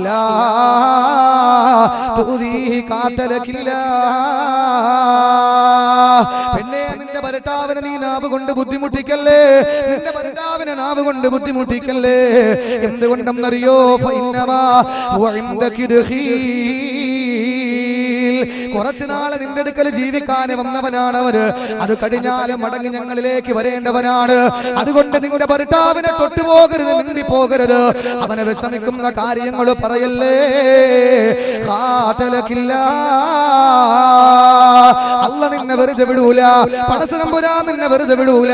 ലാ തുദീഹി കാതലകില്ല. പെണ്ണേ, നിന്റെ ഭർത്താവിനെ നീ നാവ് കൊണ്ട് ബുദ്ധിമുട്ടിക്കല്ലേ, നിന്റെ ഭർത്താവിനെ നാവ് കൊണ്ട് ബുദ്ധിമുട്ടിക്കല്ലേ. എന്തുകൊണ്ടെന്നറിയോ? ഫഇന്നമാ ഹുവ ഇൻദകി ദഖീൽ, കുറച്ചുനാള് നിന്റെ അടുക്കൽ ജീവിക്കാൻ വന്നവനാണ് അവര്. അത് കഴിഞ്ഞാലും മടങ്ങി ഞങ്ങളിലേക്ക് വരേണ്ടവനാണ്. അതുകൊണ്ട് നിങ്ങളുടെ ഭർത്താവിനെ തൊട്ടുപോകരുത്, മിണ്ടി പോകരുത്. അവനെ വിഷമിക്കുന്ന കാര്യങ്ങൾ പറയല്ലേ. അല്ല നിന്നെ വെറുതെ വിടൂല, പടച്ചതമ്പുരാൻ നിന്നെ വെറുതെ വിടൂല.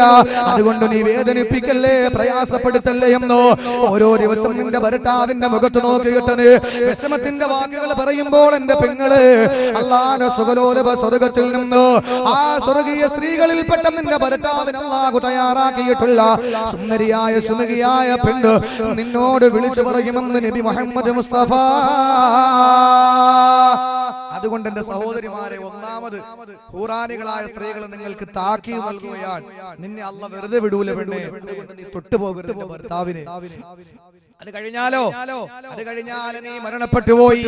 അതുകൊണ്ട് നീ വേദനിപ്പിക്കല്ലേ, പ്രയാസപ്പെടുത്തല്ലേ എന്നോ. ഓരോ ദിവസം നിന്റെ ഭർത്താവിന്റെ മുഖത്ത് നോക്കിയിട്ടന് വിഷമത്തിന്റെ വാക്കുകൾ പറയുമ്പോൾ എന്റെ പെങ്ങള് അല്ലാഹുവിന്റെ സുഖലോലഭ സ്വർഗത്തിൽ നിന്ന് ആ സ്വർഗീയ സ്ത്രീകളിൽപ്പെട്ട നിന്റെ ഭർത്താവിന് അല്ലാഹു തയ്യാറാക്കിയിട്ടുള്ള സുന്ദരിയായ സുമുഖിയായ പെണ്ണ് നിന്നോട് വിളിച്ചു പറയുമെന്ന് നബി മുഹമ്മദ് മുസ്തഫ. അതുകൊണ്ട് എന്റെ സഹോദരിമാരെ, ഒന്നാമത് ഖുറാനികളായ സ്ത്രീകൾ നിങ്ങൾക്ക് താക്കീത് നൽകുകയാണ്. നിന്നെ അല്ലാഹു വെറുതെ വിടൂല പെണ്ണേ, നീ തൊട്ടുപോകരുത് ഭർത്താവിനെ. അത് കഴിഞ്ഞാൽ നീ മരണപ്പെട്ടു പോയി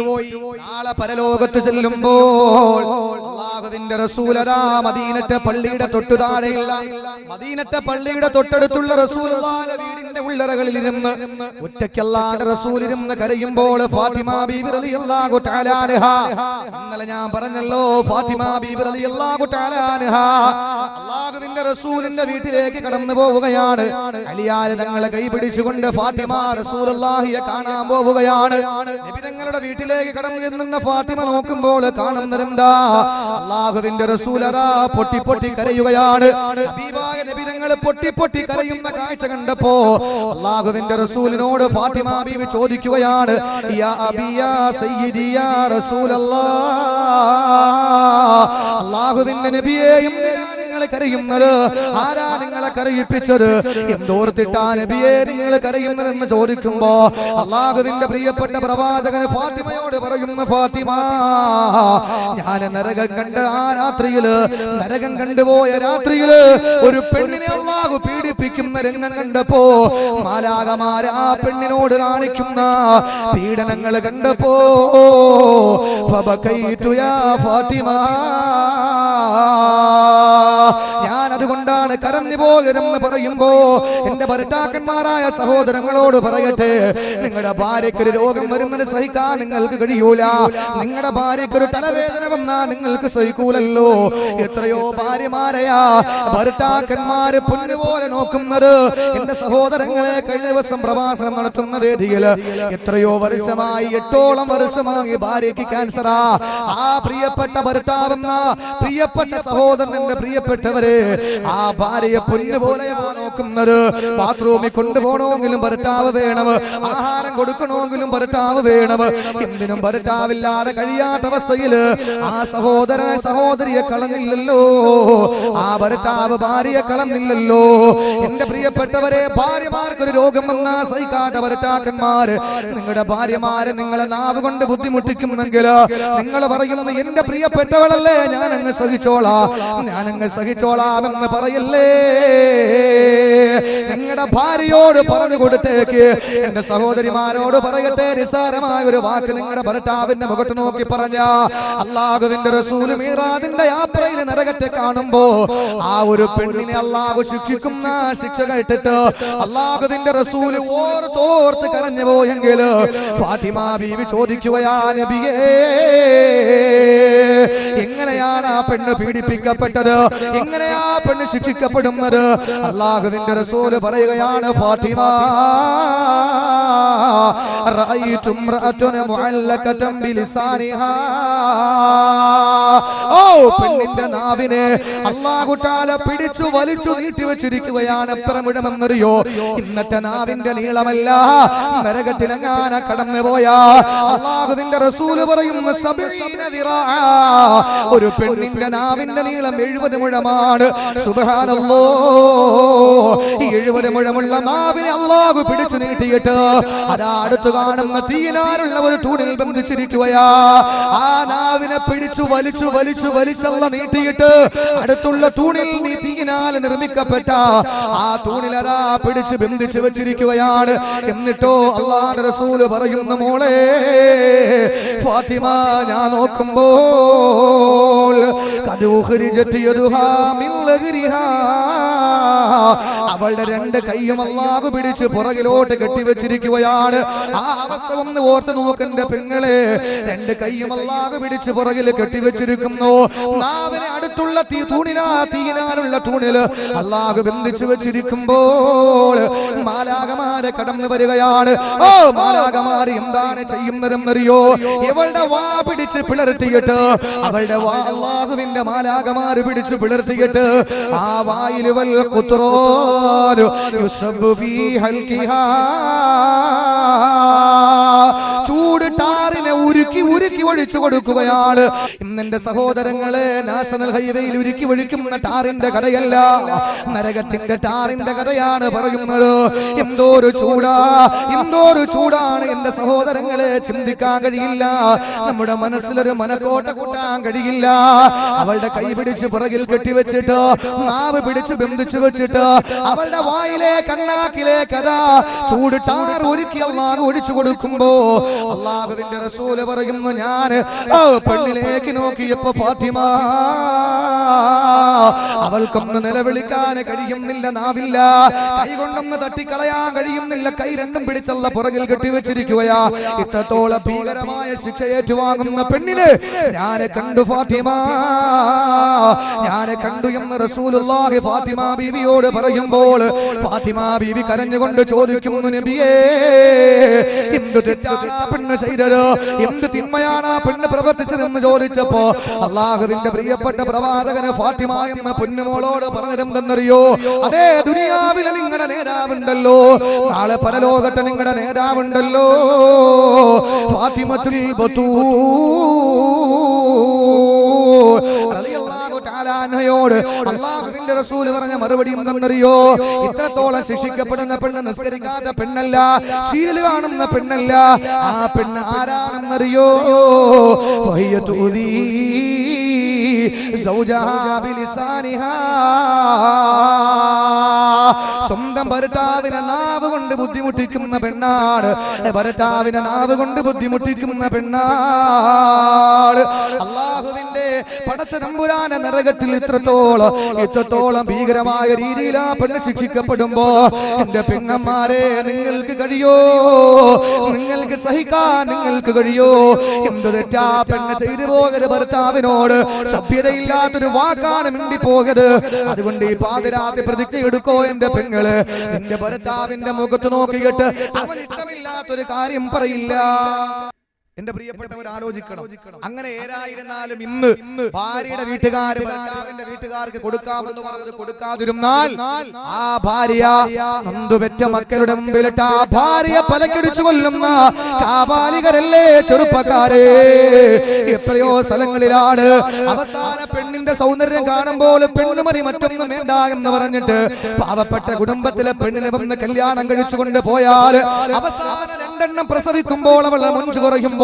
നാളെ പരലോകത്ത് ചെല്ലുമ്പോൾ അല്ലാഹുവിന്റെ റസൂലരാ മദീനത്തെ പള്ളിയുടെ തൊട്ടു താഴെയുള്ള മദീനത്തെ പള്ളിയുടെ തൊട്ടടുത്തുള്ള റസൂലുള്ളാഹിന്റെ വീടിന്റെ ഉള്ളറകളിൽ ഇരുന്ന് ഒറ്റയ്ക്ക് അല്ലാഹുവിന്റെ റസൂൽ ഇരുന്ന് കരയുമ്പോൾ ഫാത്തിമ ബീബി റളിയല്ലാഹു തആല അൻഹ, ഇന്നലെ ഞാൻ പറഞ്ഞല്ലോ, ഫാത്തിമ ബീബി റളിയല്ലാഹു തആല അൻഹ അല്ലാഹുവിന്റെ റസൂലിന്റെ വീട്ടിലേക്ക് കടന്നു പോവുകയാണ്. അലിയാർ തങ്ങളെ കൈപിടിച്ചുകൊണ്ട് ഫാത്തിമ റസൂലുള്ളാഹിയെ കാണാൻ പോവുകയാണ്. നബി തങ്ങളുടെ വീട്ടിലേക്ക് കടന്നു ചെന്ന ഫാത്തിമ നോക്കുമ്പോൾ കാണുന്നതെന്താ? അല്ലാഹുവിന്റെ റസൂലരാ പൊട്ടി പൊട്ടി കരയുകയാണ്. ഹബീബായ നബി തങ്ങൾ പൊട്ടി പൊട്ടി കരയുന്ന കാഴ്ച കണ്ടപ്പോ അല്ലാഹുവിന്റെ റസൂലിനോട് ഫാത്തിമ ബീവി ചോദിക്കുകയാണ്, യാ അബി യാ സയ്യിദി യാ റസൂലല്ലാഹ്, അല്ലാഹുവിന്റെ നബിയേയും കരയുന്നത് ആരാ? നിങ്ങളെ കരയിപ്പിച്ചത്? എന്തോർത്തിട്ടാ നബിയെ നിങ്ങൾ കരയുന്നതെന്ന് ചോദിക്കുമ്പോ അല്ലാഹുവിന്റെ പ്രിയപ്പെട്ട പ്രവാചകൻ ഫാത്തിമയോട് പറയുന്നു, ഫാത്തിമ, ഞാൻ നരകം കണ്ട ആ രാത്രിയില്, നരകം കണ്ടുപോയ രാത്രിയില് ഒരു പെണ്ണിനെ അല്ലാഹു പീഡിപ്പിക്കുന്ന രംഗം കണ്ടപ്പോ മാലാഖമാര് ആ പെണ്ണിനോട് കാണിക്കുന്ന പീഡനങ്ങൾ കണ്ടപ്പോ ഫബകൈതു യാ ഫാത്തിമ, ഞാൻ അതുകൊണ്ടാണ് കരഞ്ഞു പോകരുതെന്ന് പറയുമ്പോ എന്റെ ഭർത്താക്കന്മാരായ സഹോദരങ്ങളോട് പറയട്ടെ, നിങ്ങളുടെ ഭാര്യയ്ക്കൊരു രോഗം വരുന്നത് സഹിക്കാൻ നിങ്ങൾക്ക് കഴിയൂല. നിങ്ങളുടെ ഭാര്യയ്ക്കൊരു തലവേദന വന്നാൽ നിങ്ങൾക്ക് സഹിക്കൂലല്ലോ. എത്രയോ ഭാര്യമാരെയാ ഭർത്താക്കന്മാര് പൊന്നുപോലെ നോക്കുന്നത്. എന്റെ സഹോദരങ്ങളെ, കഴിഞ്ഞ ദിവസം പ്രവാസനം നടത്തുന്ന വേദിയിൽ എത്രയോ വർഷമായി, 8ഓളം വർഷമായി ഭാര്യയ്ക്ക് ക്യാൻസറാ. ആ പ്രിയപ്പെട്ട ഭർത്താവെന്ന പ്രിയപ്പെട്ട സഹോദരന്റെ പ്രിയപ്പെട്ടവരെ ആ ഭാര്യയെ പൊന്നുപോലെയാണ് നോക്കുന്നത്. ബാത്റൂമിൽ കൊണ്ടുപോകണമെങ്കിലും ഭർത്താവ് വേണം, ആഹാരം കൊടുക്കണമെങ്കിലും ഭർത്താവ് വേണം. എന്തിനും ഭർത്താവില്ലാതെ കഴിയാത്ത അവസ്ഥയില് ആ സഹോദരനെ സഹോദരിയെ കളഞ്ഞില്ലല്ലോ, ആ ഭർത്താവ് ഭാര്യയെ കളഞ്ഞില്ലല്ലോ. എന്റെ പ്രിയപ്പെട്ടവരെ, ഭാര്യമാർക്കൊരു രോഗം വന്നാ സഹിക്കാത്ത ഭർത്താക്കന്മാര് നിങ്ങളുടെ ഭാര്യമാരെ നിങ്ങളെ നാവ് കൊണ്ട് ബുദ്ധിമുട്ടിക്കുന്നെങ്കിൽ നിങ്ങൾ പറയുന്നത്, എന്റെ പ്രിയപ്പെട്ടവളല്ലേ, ഞാനങ്ങ് സഹിച്ചോളാം, ഞാനങ്ങ് സഹിച്ചോളാമെന്ന് പറയല്ലേ. നിങ്ങളുടെ ഭാര്യയോട് പറഞ്ഞു കൊടുത്തേക്ക്. എന്റെ സഹോദരിമാരോട് പറയട്ടെ, നിസ്സാരമായ ഒരു വാക്ക് നിങ്ങളുടെ ഭർത്താവിന്റെ മുഖത്ത് നോക്കി പറഞ്ഞ അല്ലാഹുവിന്റെ റസൂൽ മിറാജിന്റെ യാത്രയിൽ നരകത്തെ കാണുമ്പോ ആ ഒരു പെണ്ണിനെ അല്ലാഹു ശിക്ഷിക്കുന്ന ശിക്ഷ കേട്ടിട്ട് അല്ലാഹുവിന്റെ റസൂൽ ഓർത്തോർത്ത് കരഞ്ഞു പോയെങ്കിൽ ഫാത്തിമ ബീവി ചോദിക്കുകയാ, നബിയേ, എങ്ങനെയാണ് ആ പെണ്ണ് പീഡിപ്പിക്കപ്പെട്ടത്? എങ്ങനെയാ പെണ്ണ് ശിക്ഷിക്കപ്പെടുന്നത്? അല്ലാഹുവിന്റെ റസൂല് പറയുകയാണ്, ഫാത്തിമ, റഅയ്തു ഇംറഅതൻ മുഅല്ലഖതൻ ബിലിസാനിഹാ, ഓ പെണ്ണിന്റെ നാവിനെ അല്ലാഹു തആല പിടിച്ചു വലിച്ചു നീട്ടി വെച്ചിരിക്കുകയാണ്. എത്ര മുഴമെന്നറിയോ? ഇന്നത്തെ നാവിന്റെ നീളമല്ല, നരകത്തിലെങ്ങാനെ കടന്നു പോയാ അല്ലാഹുവിന്റെ റസൂല് പറയുന്നു, 70 ദിറാഅ, ഒരു പെണ്ണിന്റെ നാവിന്റെ നീളം 70 മുഴമാണ്. സുബ്ഹാനല്ലാഹ്, ഈ 70 മുഴമുള്ള നാവിനെ അല്ലാഹു പിടിച്ചു നീട്ടിയിട്ട് അതാ അടുത്ത് കാണുന്ന തീയിനാലുള്ള ഒരു തൂണിൽ ബന്ധിച്ചിരിക്കുകയാ. ആ നാവിനെ പിടിച്ചു വലിച്ചു വലിച്ചു വലിച്ചല്ല നീട്ടിയിട്ട് അടുത്തുള്ള തൂണിൽ നീ തീയിനാൽ നിർമ്മിക്കപ്പെട്ട ആ തൂണിലരാ പിടിച്ച് ബന്ധിച്ചു വെച്ചിരിക്കുകയാണ്. എന്നിട്ടോ അല്ലാഹുവിന്റെ റസൂല് പറയുന്നു, മോളെ ഫാത്തിമ, ഞാൻ നോക്കുമ്പോൾ അവളുടെ 2 കൈയും അല്ലാഹു പിടിച്ച് പുറകിലോട്ട് കെട്ടിവെച്ചിരിക്കുക. വെച്ചിരിക്കുകയാണ്. ആ അവസ്ഥ ഒന്ന് ഓർത്ത് നോക്കന്റെ പെങ്ങളെ. രണ്ട് കൈയും അല്ലാഹു പിടിച്ച് പുറകിൽ കെട്ടിവെച്ചിരിക്കുന്നു. നാവിനെ അടുത്തുള്ള തീയിനാലുള്ള തൂണില് അല്ലാഹു ബന്ധിച്ചു വെച്ചിരിക്കുമ്പോൾ മാലാഖമാരെ കടന്നു വരികയാണ്. ഓ മാലാഖമാര് എന്താണ് ചെയ്യുന്നതെന്നറിയോ? ഇവളുടെ വാ പിടിച്ച് പിളർത്തിയിട്ട്, അവളുടെ വാ അല്ലാഹുവിന്റെ മാലാഖമാര് പിടിച്ച് പിളർത്തിയിട്ട് ആ വായിൽ വൽ ഖുത്റാനു യുസബ്ബു ഫീ ഹൽഖിഹാ, ചൂട് ടാറിനെ ഉരുക്കി ഉരുക്കി ഒഴിച്ചു കൊടുക്കുകയാണ്. ഇന്നെന്റെ സഹോദരങ്ങളെ, നാഷണൽ ഹൈവേയിൽ ഉരുക്കി ഒഴിക്കുന്ന ടാറിന്റെ കഥയല്ല, നരകത്തിന്റെ ടാറിന്റെ കഥയാണ് പറയുന്നത്. എന്തോരു ചൂടാണ് എന്റെ സഹോദരങ്ങളെ, ചിന്തിക്കാൻ കഴിയില്ല. നമ്മുടെ മനസ്സിലൊരു മനക്കോട്ട കൂട്ടാൻ കഴിയില്ല. അവളുടെ കൈ പിടിച്ച് പുറകിൽ കെട്ടിവെച്ചിട്ട്, നാവ് പിടിച്ച് ബന്ധിച്ചു വെച്ചിട്ട്, അവളുടെ വായിലെ കണ്ണാക്കിലെ കഥ ചൂട് ടാർ ഒരുക്കി അല്ലാഹു ഒഴിച്ചു കൊടുക്കുമ്പോ അല്ലാഹുവിന്റെ റസൂല് പറയുന്നു, ഞാൻ പെണ്ണിലേക്ക് നോക്കിയപ്പോ ഫാത്തിമ അവൾക്കൊന്ന് നിലവിളിക്കാൻ കഴിയുന്നില്ല, നാവില്ല, കൈ കൊണ്ടൊന്ന് തട്ടിക്കളയാൻ കഴിയുന്നില്ല, കൈ രണ്ടും പിടിച്ചല്ല പുറകിൽ കെട്ടിവെച്ചിരിക്കുകയാ. ഇത്രത്തോളം ഭീകരമായ ശിക്ഷ ഏറ്റുവാങ്ങുന്ന പെണ്ണിന് ഞാൻ കണ്ടു ഫാത്തിമ, ഞാൻ കണ്ടു എന്ന് റസൂലുള്ളാഹി ഫാത്തിമ ബീവിയോട് പറയുമ്പോൾ ഫാത്തിമ ബീവി കരഞ്ഞുകൊണ്ട് ചോദിക്കുന്നു, നബിയേ, എന്ത് തെറ്റാണ് പെണ്ണ് ചെയ്തത്, എന്ത് തിന്മയാണ് ആ പെണ്ണ് പ്രവർത്തിച്ചതെന്ന് ചോദിച്ചപ്പോ അല്ലാഹുവിന്റെ പ്രിയപ്പെട്ട പ്രവാചകന് ഫാത്തിമ എന്ന പൊന്നുമോളോട് പറഞ്ഞതെന്തെന്നറിയോ? അതേ, ദുനിയാവിലെ നിങ്ങളുടെ നേതാവുണ്ടല്ലോ, നാളെ പരലോകത്തെ നിങ്ങളുടെ നേതാവുണ്ടല്ലോ, ഫാത്തിമത്തുൽ ബത്തൂൽ റളിയല്ലാഹു തആല അൻഹയോട് അല്ലാഹുവിന്റെ റസൂൽ പറഞ്ഞ മറുപടി എന്തെന്നറിയോ? ഇത്രത്തോളം ശിക്ഷിക്കപ്പെടുന്ന പെണ്ണ് നിസ്കരിക്കാത്ത പെണ്ണല്ല, സീരിയൽ കാണുന്ന പെണ്ണല്ല. ആ പെണ്ണ് ആരാണെന്നറിയോ? സ്വന്തം ഭർത്താവിനെ നാവ് കൊണ്ട് ബുദ്ധിമുട്ടിക്കുന്ന പെണ്ണാണ്, ഭർത്താവിനെ നാവ് കൊണ്ട് ബുദ്ധിമുട്ടിക്കുന്ന പെണ്ണാണ്. അല്ലാഹുവിന്റെ പടച്ച തമ്പുരാന്റെ നരകത്തിൽ ഇത്രത്തോളം ഭീകരമായ രീതിയിൽ ആ പെണ്ണ് ശിക്ഷിക്കപ്പെടുമ്പോ എന്റെ പെങ്ങന്മാരെ, നിങ്ങൾക്ക് കഴിയോ? നിങ്ങൾക്ക് സഹിക്കാൻ നിങ്ങൾക്ക് കഴിയോ? എന്ത് തെറ്റാ പെണ്ണ് ചെയ്തു പോകരുത്. ഭർത്താവിനോട് സഭ്യതയില്ലാത്തൊരു വാക്കാണ് മിണ്ടി പോകരുത്. അതുകൊണ്ട് ഈ പാതിരാത്രി പ്രതിജ്ഞ എടുക്കോ എന്റെ പെങ്ങള്, നിന്റെ ഭർത്താവിന്റെ മുഖത്ത് നോക്കിയിട്ട് അവൻ ഇഷ്ടമില്ലാത്തൊരു കാര്യം പറയില്ല. എന്റെ പ്രിയപ്പെട്ടവർ ആലോചിക്കണം. അങ്ങനെ ഏതായിരുന്നാലും ഇന്ന് ഭാര്യയുടെ വീട്ടുകാർ ഭർത്താവിന്റെ വീട്ടുകാർക്ക് കൊടുക്കാമെന്ന് പറഞ്ഞത് കൊടുക്കാതിരുന്നാൽ ആ ഭാര്യ നൊന്തുപെറ്റ മക്കളുടെ മുമ്പിലിട്ട് ആ ഭാര്യ പലക്കടിച്ചു കൊല്ലുന്ന കാപാലികരല്ലേ ചെറുപ്പക്കാരെ. എത്രയോ സ്ഥലങ്ങളിലാണ് അവസാന പെണ്ണിന്റെ സൗന്ദര്യം കാണുമ്പോൾ പെണ്ണുമറി മറ്റൊന്നും വേണ്ട എന്ന് പറഞ്ഞിട്ട് പാവപ്പെട്ട കുടുംബത്തിലെ പെണ്ണിനെ വന്ന് കല്യാണം കഴിച്ചുകൊണ്ട് പോയാൽ അവസാന രണ്ടെണ്ണം പ്രസവിക്കുമ്പോൾ അവളുടെ മുഞ്ചു കുറയുമ്പോൾ,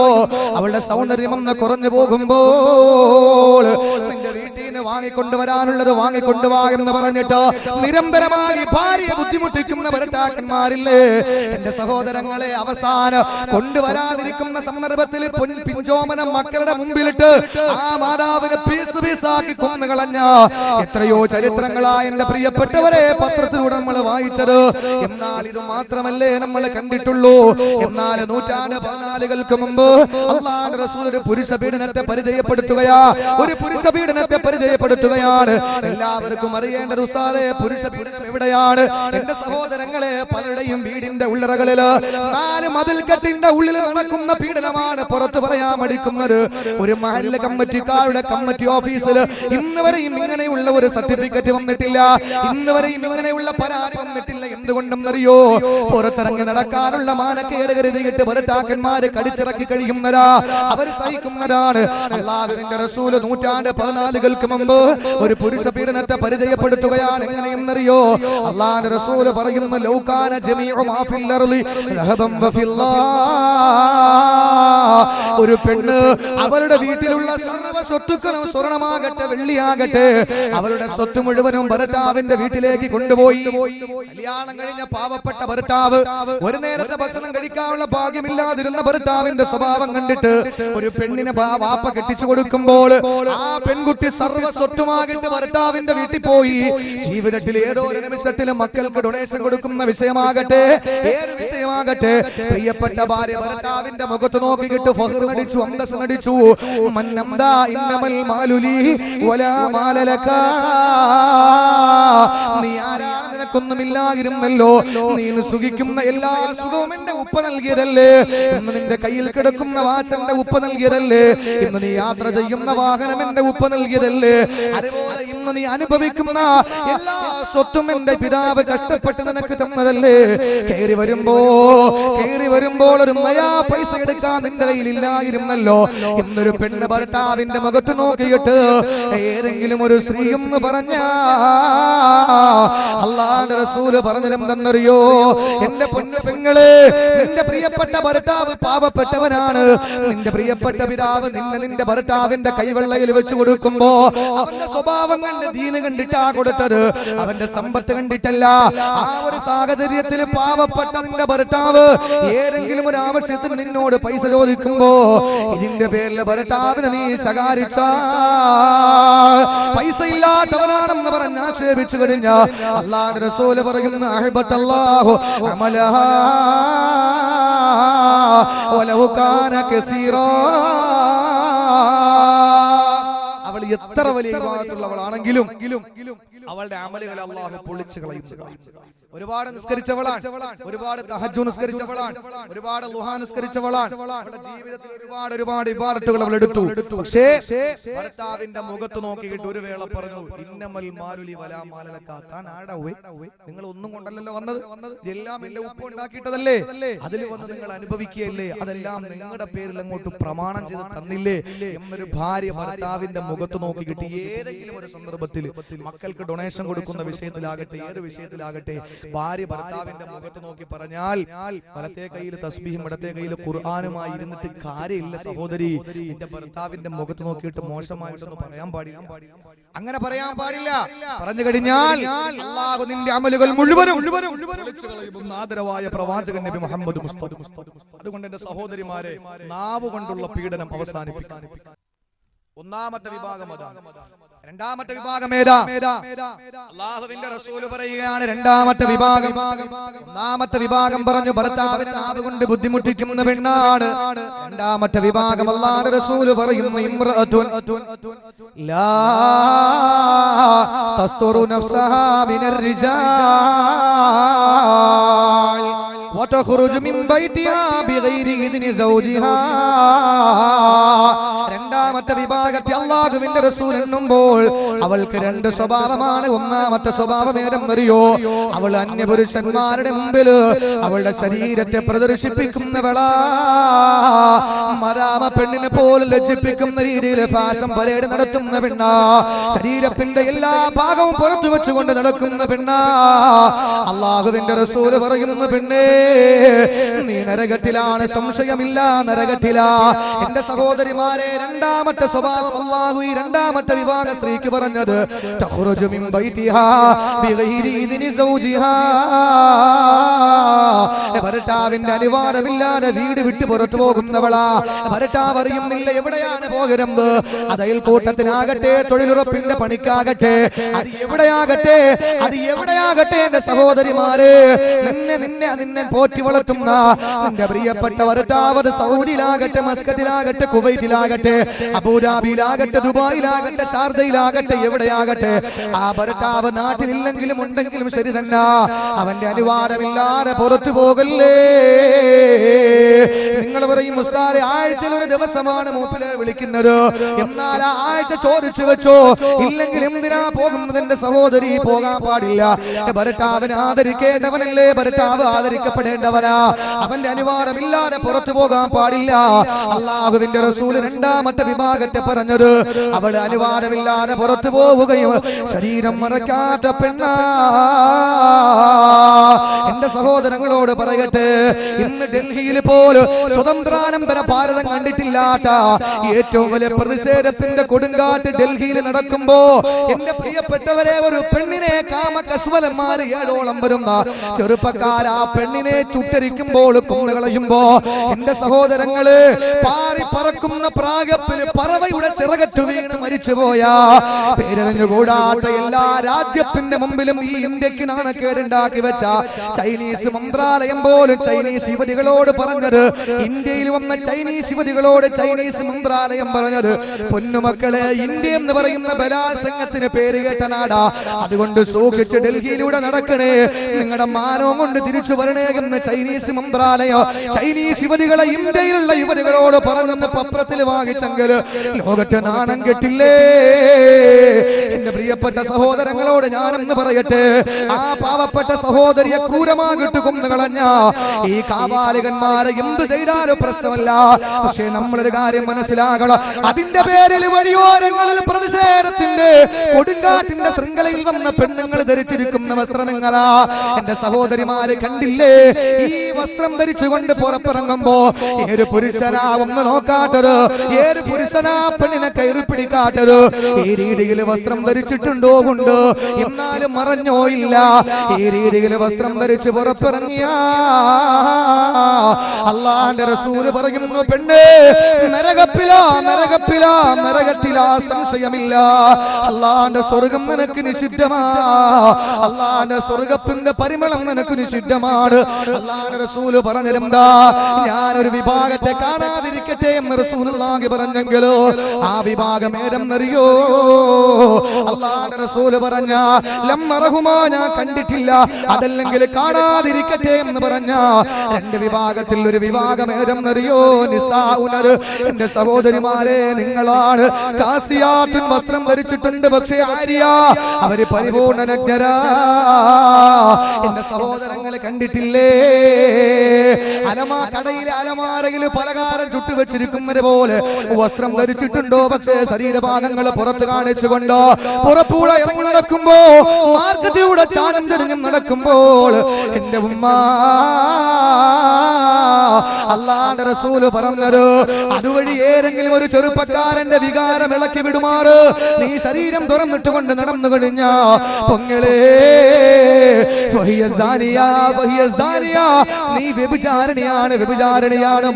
അവളുടെ സൗന്ദര്യം ഒന്ന് കുറഞ്ഞു പോകുമ്പോൾ നിന്റെ വീട്ടിൽ നിന്ന് വാങ്ങിക്കൊണ്ടുവരാനുള്ളത് വാങ്ങിക്കൊണ്ടുവാ എന്ന് പറഞ്ഞിട്ട് നിരന്തരമായി ഭാര്യയെ ബുദ്ധിമുട്ടിക്കുന്ന ഭർത്താക്കന്മാരില്ലേ എന്റെ സഹോദരങ്ങളെ? അവസാനം കൊണ്ടുവരാതിരിക്കുന്ന സന്ദർഭത്തിൽ പിഞ്ചോമനം മക്കളുടെ മുമ്പിലിട്ട് ആ മാതാവിനെ പീസ് പീസാക്കി കൊന്നുകളഞ്ഞ എത്രയോ ചരിത്രങ്ങളായ എന്റെ പ്രിയപ്പെട്ടവരെ പത്രത്തിലൂടെ നമ്മൾ വായിച്ചത്. എന്നാൽ ഇത് മാത്രമല്ലേ നമ്മൾ കണ്ടിട്ടുള്ളൂ. എന്നാൽ നൂറ്റാണ്ട് 14 മുമ്പ് അല്ലാഹുവിന്റെ റസൂൽ ഒരു പുരുഷ പീഡനത്തെ പരിചയപ്പെടുത്തുകയാണ്. എല്ലാവർക്കും അറിയേണ്ട ഉസ്താദേ, പുരുഷ പീഡനം എവിടെയാണ്? എന്റെ സഹോദരങ്ങളെ, പലരുടെയും വീടിന്റെ ഉള്ളറകളില് 4 മതിൽക്കെട്ടിന്റെ ഉള്ളിൽ നടക്കുന്ന പീഡനമാണ് പുറത്തു പറയാൻ മടിക്കുന്നത്. ഒരു മഹല്ല് കമ്മിറ്റിക്കാരുടെ കമ്മിറ്റി ഓഫീസിൽ ഇന്ന് വരെയും ഇങ്ങനെയുള്ള ഒരു സർട്ടിഫിക്കറ്റ് വന്നിട്ടില്ല, ഇന്ന് വരെയും ഇങ്ങനെയുള്ള പരാതി വന്നിട്ടില്ല. എന്തുകൊണ്ടെന്നറിയോ? പുറത്തിറങ്ങി നടക്കാനുള്ള മാനക്കേട് കരുതിയിട്ട് ഭർത്താക്കന്മാര് കടിച്ചിറക്കി കഴിയുന്നതാ, അവർ സഹിക്കുന്നതാണ്. അല്ലാഹുവിന്റെ റസൂൽ നൂറ്റാണ്ട് 14 മുമ്പ് ഒരു പുരുഷ പീഡനത്തെ പരിചയപ്പെടുത്തുകയാണ്. എങ്ങനെയെന്നറിയോ? അല്ലാഹുവിന്റെ റസൂൽ പറയുന്നു, ലൗകാന ജമീഉ മാ ഫിൽ അർളി റഹബൻ വഫില്ലാഹ്. ഒരു പെണ്ണ് അവളുടെ വീട്ടിലുള്ള സർവ്വ സ്വത്തുക്കളും സ്വർണമാകട്ടെ വെള്ളിയാകട്ടെ അവളുടെ സ്വത്ത് മുഴുവനും ഭർത്താവിന്റെ വീട്ടിലേക്ക് കൊണ്ടുപോയി. കല്യാണം കഴിഞ്ഞ പാവപ്പെട്ട ഭർത്താവ്, ഒരു നേരത്തെ ഭക്ഷണം കഴിക്കാനുള്ള ഭാഗ്യമില്ലാതിരുന്ന ഭർത്താവിന്റെ സ്വഭാവം കണ്ടിട്ട് ഒരു പെണ്ണിനെ വാപ്പ കെട്ടിച്ചു കൊടുക്കുമ്പോൾ ആ പെൺകുട്ടി സർവ്വ സ്വത്തുമാകിട്ട് ഭർത്താവിന്റെ വീട്ടിൽ പോയി. ജീവിതത്തിൽ ഏതോ ഒരു നിമിഷത്തിൽ മക്കൾക്ക് ഡൊണേഷൻ കൊടുക്കുന്ന വിഷയമാകട്ടെ, ഏത് വിഷയമാകട്ടെ, പ്രിയപ്പെട്ട ഭാര്യ ഭർത്താവിന്റെ മുഖത്ത് നോക്കിയിട്ട് ഫഖർ നടിച്ചു, അന്തസ് നടിച്ചു. മന്നംദാ ഇന്നമൽ മാലുലി വലാ മാലലക, നീ ആരാണ്, നിനക്കൊന്നുമില്ലായിരുന്നല്ലോ, നീ സുഖിക്കുന്ന എല്ലാ സുഖവും എന്റെ ഉപ്പ നൽകിയതല്ലേ, ഇന്ന് നിന്റെ കയ്യിൽ കിടക്കുന്ന വാച്ചന്റെ ഉപ്പ നൽകിയതല്ലേ, ഇന്ന് നീ യാത്ര ചെയ്യുന്ന വാഹനം എന്റെ ഉപ്പ നൽകിയതല്ലേ, അതുപോലെ ഇന്ന് നീ അനുഭവിക്കുന്ന എല്ലാ സ്വത്തും എന്റെ പിതാവ് കഷ്ടപ്പെട്ട് നിനക്ക് തന്നതല്ലേ. കയറി വരുമ്പോൾ ഒരു നയാ പൈസ എടുക്കാൻ നിന്റെ കയ്യിൽ ഇല്ലായിരുന്നല്ലോ. ഇന്നൊരു പെണ്ണ് ഭർത്താവിന്റെ മുഖത്ത് നോക്കിയിട്ട് ഏതെങ്കിലും ഒരു സ്ത്രീ എന്ന് പറഞ്ഞ അല്ലാഹുവിന്റെ റസൂല് പറഞ്ഞതെന്തെന്നറിയോ? എന്റെ പൊന്നു പെങ്ങളെ, നിന്റെ പ്രിയപ്പെട്ട ഭർത്താവ് പാവപ്പെട്ടവനാണ്. നിന്റെ പ്രിയപ്പെട്ട പിതാവ് നിന്റെ ഭർത്താവിന്റെ കൈവെള്ളയിൽ വെച്ച് കൊടുക്കുമ്പോ അവന്റെ സ്വഭാവം കണ്ട്, ദീന് കണ്ടിട്ടാ കൊടുത്തത്, അവന്റെ സമ്പത്ത് കണ്ടിട്ടല്ല. ആ ഒരു സാഹചര്യത്തിൽ പാവപ്പെട്ട നിന്റെ ഭർത്താവ് ഏതെങ്കിലും ഒരു ആവശ്യത്തിന് നിന്നോട് പൈസ ചോദിക്കുമ്പോ ഇതിന്റെ പേരിൽ ഭർത്താവിനെ നീ ശകാരിച്ച, പൈസ ഇല്ലാത്തവനാണെന്ന് പറഞ്ഞ് ആക്ഷേപിച്ചു കഴിഞ്ഞ അല്ലാഹുവിന്റെ റസൂല് പറയുന്ന അഹ്ബത്തല്ലാഹു അമലഹാ വലൗ കാന കസീറാ, അവൾ എത്ര വലിയ ഇബാദത്തുള്ളവളാണെങ്കിലും അവളുടെ അമലുകളെ അല്ലാഹു പൊളിച്ചു കളയും. ഒരുപാട് നിസ്കരിച്ചവളാണ്, ഒരുപാട് തഹജ്ജുദ് നിസ്കരിച്ചവളാണ്, ഒരുപാട് ളുഹാ നിസ്കരിച്ചവളാണ്, അവളുടെ ജീവിതത്തിൽ ഒരുപാട് ഇബാദത്തുകൾ അവൾ എടുത്തു. പക്ഷേ ഭർത്താവിന്റെ മുഖത്ത് നോക്കിയിട്ട് ഒരു വേള പറഞ്ഞു, ഇന്നമൽ മാലുലി വലാ മാലലക, താൻ ആടാ, നിങ്ങൾ ഒന്നും കൊണ്ടല്ലല്ലോ വന്നത്, എല്ലാം എന്റെ ഉപ്പ ഉണ്ടാക്കിയിട്ടതല്ലേ, അതിൽ വന്ന് നിങ്ങൾ അനുഭവിക്കുകയല്ലേ, അതെല്ലാം നിങ്ങളുടെ പേരിൽ അങ്ങോട്ട് പ്രമാണം ചെയ്ത് തന്നില്ലേ എന്നൊരു ഭാര്യ ഭർത്താവിന്റെ മുഖത്ത് നോക്കിയിട്ട് ഏതെങ്കിലും ഒരു സന്ദർഭത്തിൽ മക്കൾക്ക് ഡൊണേഷൻ കൊടുക്കുന്ന വിഷയത്തിലാകട്ടെ, ഏത് വിഷയത്തിലാകട്ടെ, ഭാര്യ ഭർത്താവിന്റെ മുഖത്ത് നോക്കി പറഞ്ഞാൽ, വലത്തെ കയ്യിൽ തസ്ബീഹും ഇടത്തെ കയ്യിൽ ഖുർആനുമായി ഇരുന്നിട്ട് കാര്യമില്ല സഹോദരി, എന്റെ ഭർത്താവിന്റെ മുഖത്ത് നോക്കിയിട്ട് മോശമായിട്ടൊന്നും പറയാൻ പാടില്ല, അങ്ങനെ പറയാൻ പാടില്ല. പറഞ്ഞു കഴിഞ്ഞാൽ അല്ലാഹു നിന്റെ അമലുകൾ മുഴുവനും ആദരവായ പ്രവാചകൻ നബി മുഹമ്മദ് മുസ്തഫ. അതുകൊണ്ട് എന്റെ സഹോദരിമാരെ, നാവ് കൊണ്ടുള്ള പീഡനം അവസാനിപ്പിക്കാൻ ഒന്നാമത്തെ വിഭാഗം അതാണ്. രണ്ടാമത്തെ വിഭാഗം ഏതാ? അല്ലാഹുവിന്റെ റസൂൽ പറയുകയാണ് രണ്ടാമത്തെ വിഭാഗം. ഒന്നാമത്തെ വിഭാഗം പറഞ്ഞു ഭർത്താവിനെ നാവ് കൊണ്ട് ബുദ്ധിമുട്ടിക്കുന്ന പെണ്ണാണ്. രണ്ടാമത്തെ വിഭാഗം അല്ലാഹുവിന്റെ റസൂൽ പറയുന്നു ഇംറഅത്തുൻ ലാ തസ്തുറു നഫ്സഹാ മിനർ റിജാൽ വതഖ്റുജു മിൻ ബൈതിഹാ ബിഗൈരി ഇദ്നി സൗജിഹാ. രണ്ടാമത്തെ വിഭാഗത്തെ അല്ലാഹുവിന്റെ റസൂൽ എന്നുമ്പോൾ അവൾക്ക് രണ്ട് സ്വഭാവമാണ്. ഒന്നാമത്തെ സ്വഭാവം ഏതെന്നറിയോ? അവൾ അന്യപുരുഷന്മാരുടെ മുമ്പിൽ അവളുടെ ശരീരത്തെ പ്രദർശിപ്പിക്കുന്നവളാ. മരാമ പെണ്ണിനെ പോലെ ലജ്ജിപ്പിക്കുന്ന രീതിയിൽ ഫാഷൻ പരേഡ് നടത്തുന്ന പെണ്ണാ. ശരീരത്തിന്റെ എല്ലാ ഭാഗവും പുറത്തു വെച്ചുകൊണ്ട് നടക്കുന്ന പെണ്ണാ. അല്ലാഹുവിന്റെ റസൂൽ പറയുന്ന പെണ്ണേ, നീ നരകത്തിലാണ്, സംശയമില്ല, നരകത്തിലാ. എന്റെ സഹോദരിമാരെ, രണ്ടാമത്തെ സ്വഭാവം അല്ലാഹു ഈ രണ്ടാമത്തെ വിഭാഗ സ്ത്രീക്ക് പറഞ്ഞത് തഖ്റുജു മിൻ ബൈതിഹാ ബിഗൈരി ഇദ്നി സൗജിഹാ. ഭർത്താവിന്റെ അനുവാദമില്ലാതെ വീട് വിട്ട് പുറത്തു പോകുന്നവളാ. ഭർത്താവ് അറിയുന്നില്ല എവിടെയാണ് പോകുന്നത്. അത് അയൽക്കൂട്ടത്തിനാകട്ടെ, തൊഴിലുറപ്പിന്റെ പണിക്കാകട്ടെ, അത് എവിടെയാകട്ടെ എന്റെ സഹോദരിമാരെ, നിന്നെ പോറ്റി വളർത്തുന്ന നിന്റെ പ്രിയപ്പെട്ട ഭർത്താവ് സൗദിയിലാകട്ടെ, മസ്കറ്റിലാകട്ടെ, കുവൈറ്റിലാകട്ടെ, അബുദാബിയിലാകട്ടെ, ദുബായിലാകട്ടെ, ഷാർജയിലാകട്ടെ, എവിടെയാകട്ടെ, ആ ഭർത്താവ് നാട്ടിലില്ലെങ്കിലും ഉണ്ടെങ്കിലും ശരി തന്നെ അവന്റെ അനുവാദമില്ലാതെ പുറത്തു പോകല്ലേ. നിങ്ങൾ പറയും ഉസ്താദേ, ആഴ്ചയിൽ ഒരു ദിവസമാണ് മൂപ്പിലെ വിളിക്കുന്നത്, എന്നാൽ ആ ആഴ്ച ചോദിച്ചു വെച്ചോ, ഇല്ലെങ്കിൽ എന്തിനാ പോകുന്നത്? എന്റെ സഹോദരി, പോകാൻ പാടില്ല. ഭർത്താവിനെ ആദരിക്കേണ്ടവനല്ലേ, ഭർത്താവ് ആദരിക്കപ്പെടേണ്ടവനാ. അവന്റെ അനുവാദമില്ലാതെ പുറത്തു പോകാൻ പാടില്ല. അല്ലാഹുവിന്റെ റസൂൽ രണ്ടാമത്തെ വിഭാഗത്തെ പറഞ്ഞത് അവൾ അനുവാദമില്ലാതെ പുറത്തു പോവുകയും ശരീരം മറക്കാത്ത പെണ്ണാ. എന്റെ സഹോദരങ്ങളോട് പറയട്ടെ, ഇന്ന് ഡൽഹിയിൽ പോലും സ്വതന്ത്രാനന്തര ഭാരതം കണ്ടിട്ടില്ലാത്ത ഏറ്റവും വലിയ പ്രതിഷേധത്തിന്റെ കൊടുങ്കാറ്റ് ഡൽഹിയിൽ നടക്കുമ്പോ എന്റെ പ്രിയപ്പെട്ടവരെ, ഒരു പെണ്ണിനെ കാമകസ്വലന്മാര് 7ഓളം വരുന്ന ചെറുപ്പക്കാർ ആ പെണ്ണിനെ ചുട്ടരിക്കുമ്പോൾ കൊന്നുകളയുമ്പോ എന്റെ സഹോദരങ്ങള് പാറി പറക്കുന്ന പ്രാഗപ്പിന് പറവയുടെ ചിറകറ്റു വീണ് മരിച്ചുപോയ പേരറിഞ്ഞുകൂടാത്ത എല്ലാ രാജ്യത്തിന്റെ മുമ്പിലും ഈ ഇന്ത്യക്ക് നാണക്കേടുണ്ടാക്കി വെച്ച ചൈനീസ് മന്ത്രാലയം പോലും ചൈനീസ് യുവതികളോട് പറഞ്ഞത്, ഇന്ത്യയിൽ വന്ന ചൈനീസ് യുവതികളോട് ചൈനീസ് മന്ത്രാലയം പറഞ്ഞത്, പൊന്നുമക്കളെ ഇന്ത്യ എന്ന് പറയുന്ന ബലാത്സംഗത്തിന് പേര് കേട്ട നാടാ, അതുകൊണ്ട് സൂക്ഷിച്ച് ഡൽഹിയിലൂടെ നടക്കണേ, നിങ്ങളുടെ മാനവും കൊണ്ട് തിരിച്ചു വരണേ എന്ന് ചൈനീസ് മന്ത്രാലയം ചൈനീസ് യുവതികളെ ഇന്ത്യയിലുള്ള യുവതികളോട് പറഞ്ഞെന്ന് പത്രത്തിൽ വാങ്ങിച്ചെങ്കിൽ ലോകത്തെ നാണം കെട്ടില്ലേ? എന്റെ പ്രിയപ്പെട്ട സഹോദരങ്ങളോട് ഞാനെന്ന് പറയട്ടെ, ആ പാവപ്പെട്ട സഹോദരിയെ ക്രൂരമാകിട്ട് കൊന്നു കളഞ്ഞ ഈ കാപാലികന്മാരെ എന്ത് ചെയ്താലും പ്രശ്നമല്ല. പക്ഷേ നമ്മളൊരു കാര്യം മനസ്സിലാക്കണം, അതിന്റെ പേരിൽ വഴിയോരങ്ങളിൽ പ്രതിഷേധത്തിന്റെ കൊടുങ്കാറ്റിന്റെ ശൃംഖലയിൽ വന്ന പെണ്ണുങ്ങൾ ധരിച്ചിരിക്കുന്ന വസ്ത്രമെങ്ങനാ എന്റെ സഹോദരിമാര് കണ്ടില്ലേ? ഈ വസ്ത്രം ധരിച്ചുകൊണ്ട് പുറത്തിറങ്ങുമ്പോ ഏത് പുരുഷനാ ഒന്ന് നോക്കാട്ടത്, ഏത് പുരുഷനാ പെണ്ണിനെ കയറി പിടിക്കാട്ടത്? ഈ രീതിയിൽ വസ്ത്രം ധരിച്ചിട്ടുണ്ടോ കൊണ്ട് എന്നാലും മറഞ്ഞോ ഇല്ല. ഈ രീതിയിൽ വസ്ത്രം ധരിച്ച് പുറത്തിറങ്ങിയ അള്ളാന്റെ റസൂല് പറയുന്നു, പെണ്ണേ നരകത്തിലാ സംശയമില്ല. അള്ളാന്റെ സ്വർഗം നിനക്ക് നിഷിദ്ധമാ, അള്ളാന്റെ സ്വർഗത്തിന്റെ പരിമളം നിനക്ക് നിഷിദ്ധമാണ്. അള്ളാന്റെ റസൂല് പറഞ്ഞിരുന്നാ, ഞാനൊരു വിഭാഗത്തെ കാണാതിരിക്കട്ടെ എന്ന് റസൂലുള്ളാഹി പറഞ്ഞെങ്കിലോ ആ വിഭാഗം ഏതെന്നറിയോ? അള്ളാന്റെ റസൂല് പറഞ്ഞ ലമ്മറഹുമാ ഞാൻ കണ്ടിട്ടില്ല, അതല്ലെങ്കിൽ കാണാതിരിക്കട്ടെ എന്ന് പറഞ്ഞ രണ്ട് വിഭാഗത്തിൽ ഒരു വിഭാഗം ഏതെന്നറിയോ? നിസാഉനർ, എന്റെ സഹോദരിമാരെ നിങ്ങളാണ്. കാസിയാത്തുൻ വസ്ത്രം ധരിച്ചിട്ടുണ്ട്, പക്ഷേ ആര്യ അവര് പരിപൂർണ്ണ നഗ്നരാ. എന്റെ സഹോദരങ്ങളെ കണ്ടിട്ടില്ലേ? കടയിലെ അലമാരയിൽ പലകാരം ചുട്ടുവെച്ചിരിക്കുന്നത് പോലെ വസ്ത്രം ധരിച്ചിട്ടുണ്ടോ? പക്ഷേ ശരീരഭാഗങ്ങൾ പുറത്ത് കാണിച്ചുകൊണ്ടോ പുറത്തൂടെ ഇറങ്ങി നടക്കുമ്പോ, മാർക്കറ്റിലൂടെ ചാനം ചെറിഞ്ഞും നടക്കുമ്പോൾ എന്റെ ഉമ്മ അള്ളാന്റെ റസൂല് പറഞ്ഞത്, അതുവഴി ഏതെങ്കിലും ഒരു ചെറുപ്പക്കാരന്റെ വികാരം ഇളക്കി വിടുമാറ് നീ ശരീരം തുറന്നിട്ടുകൊണ്ട് നടന്നു കഴിഞ്ഞ പൊങ്ങളെ നീ വ്യഭിചാരിണിയാണ്.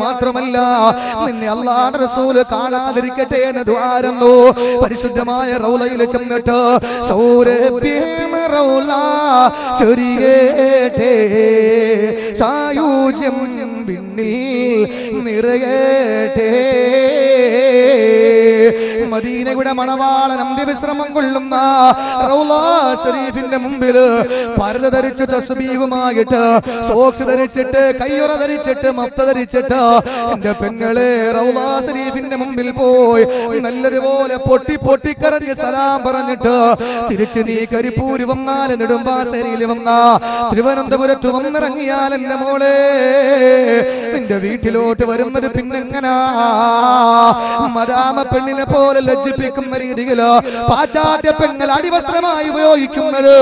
മാത്രമല്ല നിന്നെ അള്ളാന്റെ റസൂല് കാണാതിരിക്കട്ടെ എന്ന് ദുആരുന്നു. പരിശുദ്ധമായ റൗളയിൽ ചെന്നിട്ട് സായൂജ്യം നിറയട്ടെ. മദീനയുടെ മണവാളൻ അന്ത്യവിശ്രമം കൊള്ളുന്ന റൗളാ ശരീഫിന്റെ മുമ്പിൽ പർദ ധരിച്ച് തസ്ബീഹുമായിട്ട് സോക്സ് ധരിച്ചിട്ട് കയ്യുറ ധരിച്ചിട്ട് മഫ്ത ധരിച്ചിട്ട് എന്റെ പെങ്ങളെ റൗളാ ശരീഫിന്റെ മുമ്പിൽ പോയി നല്ലതുപോലെ പൊട്ടിക്കരഞ്ഞ് സലാം പറഞ്ഞിട്ട് തിരിച്ച് നീ കരിപ്പൂര് വന്നാൽ നെടുമ്പാശ്ശേരിയിൽ വന്ന തിരുവനന്തപുരത്ത് വന്നിറങ്ങിയാൽ എന്റെ മോളെ നിന്റെ വീട്ടിലോട്ട് വരുന്നത് പിന്നെങ്ങനാ? മദാമ പെണ്ണിനെ പോലെ ലജ്ജിപ്പിക്കുന്ന രീതിയില് പാശ്ചാത്യ പെങ്ങൾ അടിവസ്ത്രമായി ഉപയോഗിക്കുന്നത്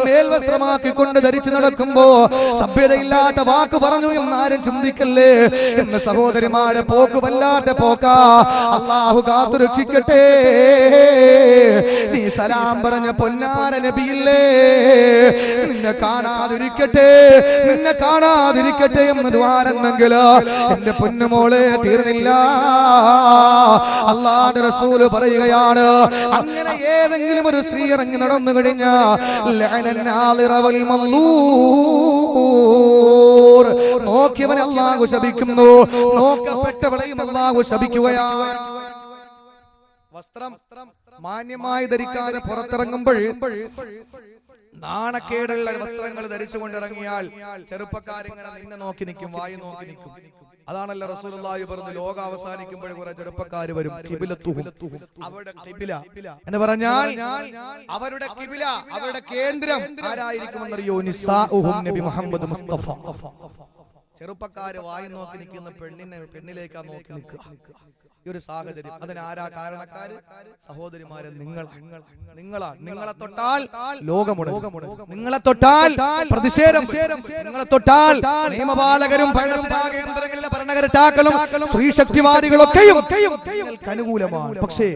മേൽവസ്ത്രമാക്കിക്കൊണ്ട് ധരിച്ചു നടക്കുമ്പോ സഭ്യതയില്ലാത്ത വാക്ക് പറഞ്ഞു എന്നാരും ചിന്തിക്കല്ലേ എന്ന് സഹോദരിമാരെ പോക്ക് വല്ലാത്ത പോക്കാ. അള്ളാഹു കാത്തു രക്ഷിക്കട്ടെ. നീ സലാം പറഞ്ഞ പൊന്നാര നബിയില്ലേ, നിന്നെ കാണാതിരിക്കട്ടെ എന്ന് ദ്വാരെന്നെങ്കില് എന്റെ പൊന്നുമോളെ തീർന്നില്ല. അള്ളാഹുവിന്റെ റസൂല് പറയുകയാണ്, അങ്ങനെ ഏതെങ്കിലും ഒരു സ്ത്രീ ഇറങ്ങി നടന്നു കഴിഞ്ഞാൽ നോക്കിയവനെ അള്ളാഹു ശപിക്കുന്നു, നോക്കപ്പെട്ടവളെയും അള്ളാഹു ശപിക്കുകയാണ്. വസ്ത്രം മാന്യമായി ധരിക്കാതെ പുറത്തിറങ്ങുമ്പോൾ നാണക്കേടുള്ള വസ്ത്രങ്ങൾ ധരിച്ചുകൊണ്ടിറങ്ങിയാൽ ചെറുപ്പക്കാരിങ്ങനെ നിന്നെ നോക്കി നിൽക്കും, വായി നോക്കി നിൽക്കും. അതാണല്ലോ റസൂലുള്ളാഹി പറഞ്ഞു, ലോകം അവസാനിക്കുമ്പോൾ കുറെ ചെറുപ്പക്കാർ വരും. അവരുടെ ഖിബില എന്ന് പറഞ്ഞാൽ അവരുടെ ഖിബില, അവരുടെ കേന്ദ്രം ആരായിരിക്കുമെന്നറിയോ? നിസാഉഹും നബി മുഹമ്മദ് മുസ്തഫ. ചെറുപ്പക്കാര് വായി നോക്കി നിൽക്കുന്ന പെണ്ണിലേക്കാ നോക്കി നിൽക്കുക. ഈ ഒരു സാഹചര്യം. അതിനാരാ കാരണക്കാര്? സഹോദരിമാരെ, നിങ്ങളാണ്. നിങ്ങളെ തൊട്ടാൽ ലോകമുടങ്ങും, നിങ്ങളെ തൊട്ടാൽ പ്രതിഷേധം, നിങ്ങളെ തൊട്ടാൽ നിയമപാലകരും കേന്ദ്രങ്ങളിലെ ഭരണകർത്താക്കളും സ്ത്രീശക്തിവാദികളൊക്കെയും നിങ്ങൾക്ക് അനുകൂലമാണ്. പക്ഷേ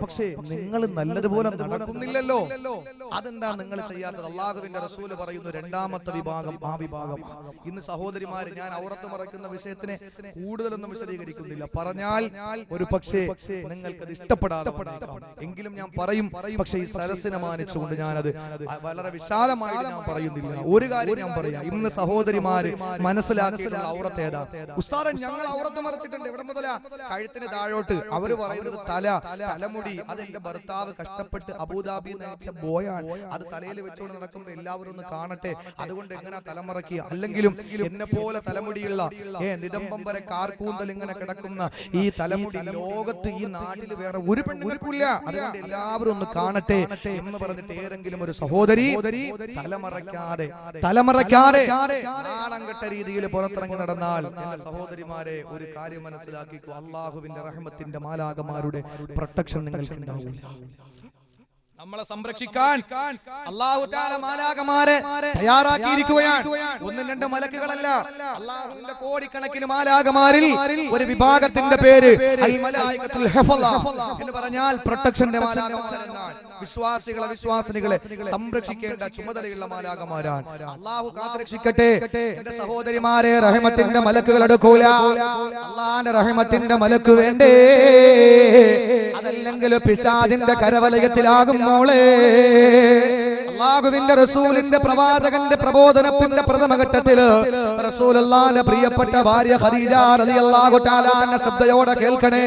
നിങ്ങൾ നല്ലതുപോലെ നടക്കുന്നില്ലല്ലോ. അതെന്താ നിങ്ങൾ ചെയ്യാത്തത്? അള്ളാഹുവിന്റെ റസൂല് പറയുന്നു, രണ്ടാമത്തെ വിഭാഗം ആ വിഭാഗം. ഇന്ന് സഹോദരിമാര്, ഞാൻ ഔറത്ത് മറയ്ക്കുന്ന വിഷയത്തിനെ കൂടുതലൊന്നും വിശദീകരിക്കുന്നില്ല. പറഞ്ഞാൽ ഒരു പക്ഷേ നിങ്ങൾക്ക് അത് ഇഷ്ടപ്പെടാതെ എങ്കിലും ഞാൻ പറയും. പക്ഷേ ഈ സരസിനെ മാനിച്ചുകൊണ്ട് ഞാനത് വളരെ വിശാലമായിട്ട് ഞാൻ പറയുന്നില്ല. ഒരു കാര്യം ഞാൻ പറയാം. ഇന്ന് സഹോദരിമാര് മനസ്സിലാക്കിയിട്ടുള്ള ഔറത്ത് ഏതാ? ഉസ്താദ്, ഞങ്ങൾ ഔറത്ത് മറച്ചിട്ടുണ്ട്. എവിടെ മുതലാ? കഴുത്തിന് താഴോട്ട്. അവര് പറയുന്നത് തലമുടി. അത് എന്റെ ഭർത്താവ് കഷ്ടപ്പെട്ട് അബുദാബി നയിച്ച ബോയാണ്. അത് തലയിൽ വെച്ചുകൊണ്ട് നടക്കുമ്പോൾ എല്ലാവരും ഒന്ന് കാണട്ടെ, അതുകൊണ്ട് എങ്ങനെ തലമറക്കുക? അല്ലെങ്കിലും എന്നെ പോലെ തലമുടിയുള്ള നിതംബം വരെ കാർക്കൂന്തൽ ഇങ്ങനെ കിടക്കുന്ന ഈ തലമുടി ലോകത്ത്, ഈ നാട്ടിൽ വേറെ ഒരു പെണ്ണുങ്ങൾക്കില്ല. അതുകൊണ്ട് എല്ലാവരും ഒന്ന് കാണട്ടെ എന്ന് പറഞ്ഞിട്ട് ഏതെങ്കിലും ഒരു സഹോദരി തലമറയ്ക്കാതെ നാണംകെട്ട രീതിയിൽ പുറത്തിറങ്ങി നടന്നാൽ, സഹോദരിമാരെ, ഒരു കാര്യം മനസ്സിലാക്കിക്കോ, അള്ളാഹുവിന്റെ റഹ്മത്തിന്റെ മാലാഖമാരുടെ പ്രൊട്ടക്ഷൻ നിങ്ങൾക്ക് ഉണ്ടാവില്ല. നമ്മളെ സംരക്ഷിക്കാൻ അല്ലാഹു തആല മാലാഖമാരെ തയ്യാറാക്കിയിരിക്കുകയാണ്. ഒന്നും രണ്ട് മലക്കുകളല്ല, അല്ലാഹുവിന്റെ കോടിക്കണക്കിന് മാലാഖമാരിൽ ഒരു വിഭാഗത്തിന്റെ പേര് അൽ മലായികത്തുൽ ഹഫള എന്ന് പറഞ്ഞാൽ പ്രൊട്ടക്ഷന്റെ മാലാഖമാരെന്നാണ്. വിശ്വാസികളെ സംരക്ഷിക്കേണ്ട ചുമതലയുള്ള മാലാഖമാരാണ്. അല്ലാഹു കാത്തുരക്ഷിക്കട്ടെ. എന്റെ സഹോദരിമാരെ, റഹ്മത്തിന്റെ മലക്കുകൾ എടുക്കൂല. അല്ലാഹുവിന്റെ റഹ്മത്തിന്റെ മലക്ക് വേണ്ടേ? അതല്ലെങ്കിൽ പിശാചിന്റെ കരവലയത്തിലാകും മോളെ. അല്ലാഹുവിന്റെ റസൂലിന്റെ പ്രവാചകന്റെ പ്രബോധനത്തിന്റെ പ്രഥമഘട്ടത്തില് റസൂലുള്ളാഹിന്റെ പ്രിയപ്പെട്ട ഭാര്യ ഖദീജ റളിയല്ലാഹു തആല അൻഹ ശബ്ദയോടെ കേൾക്കണേ.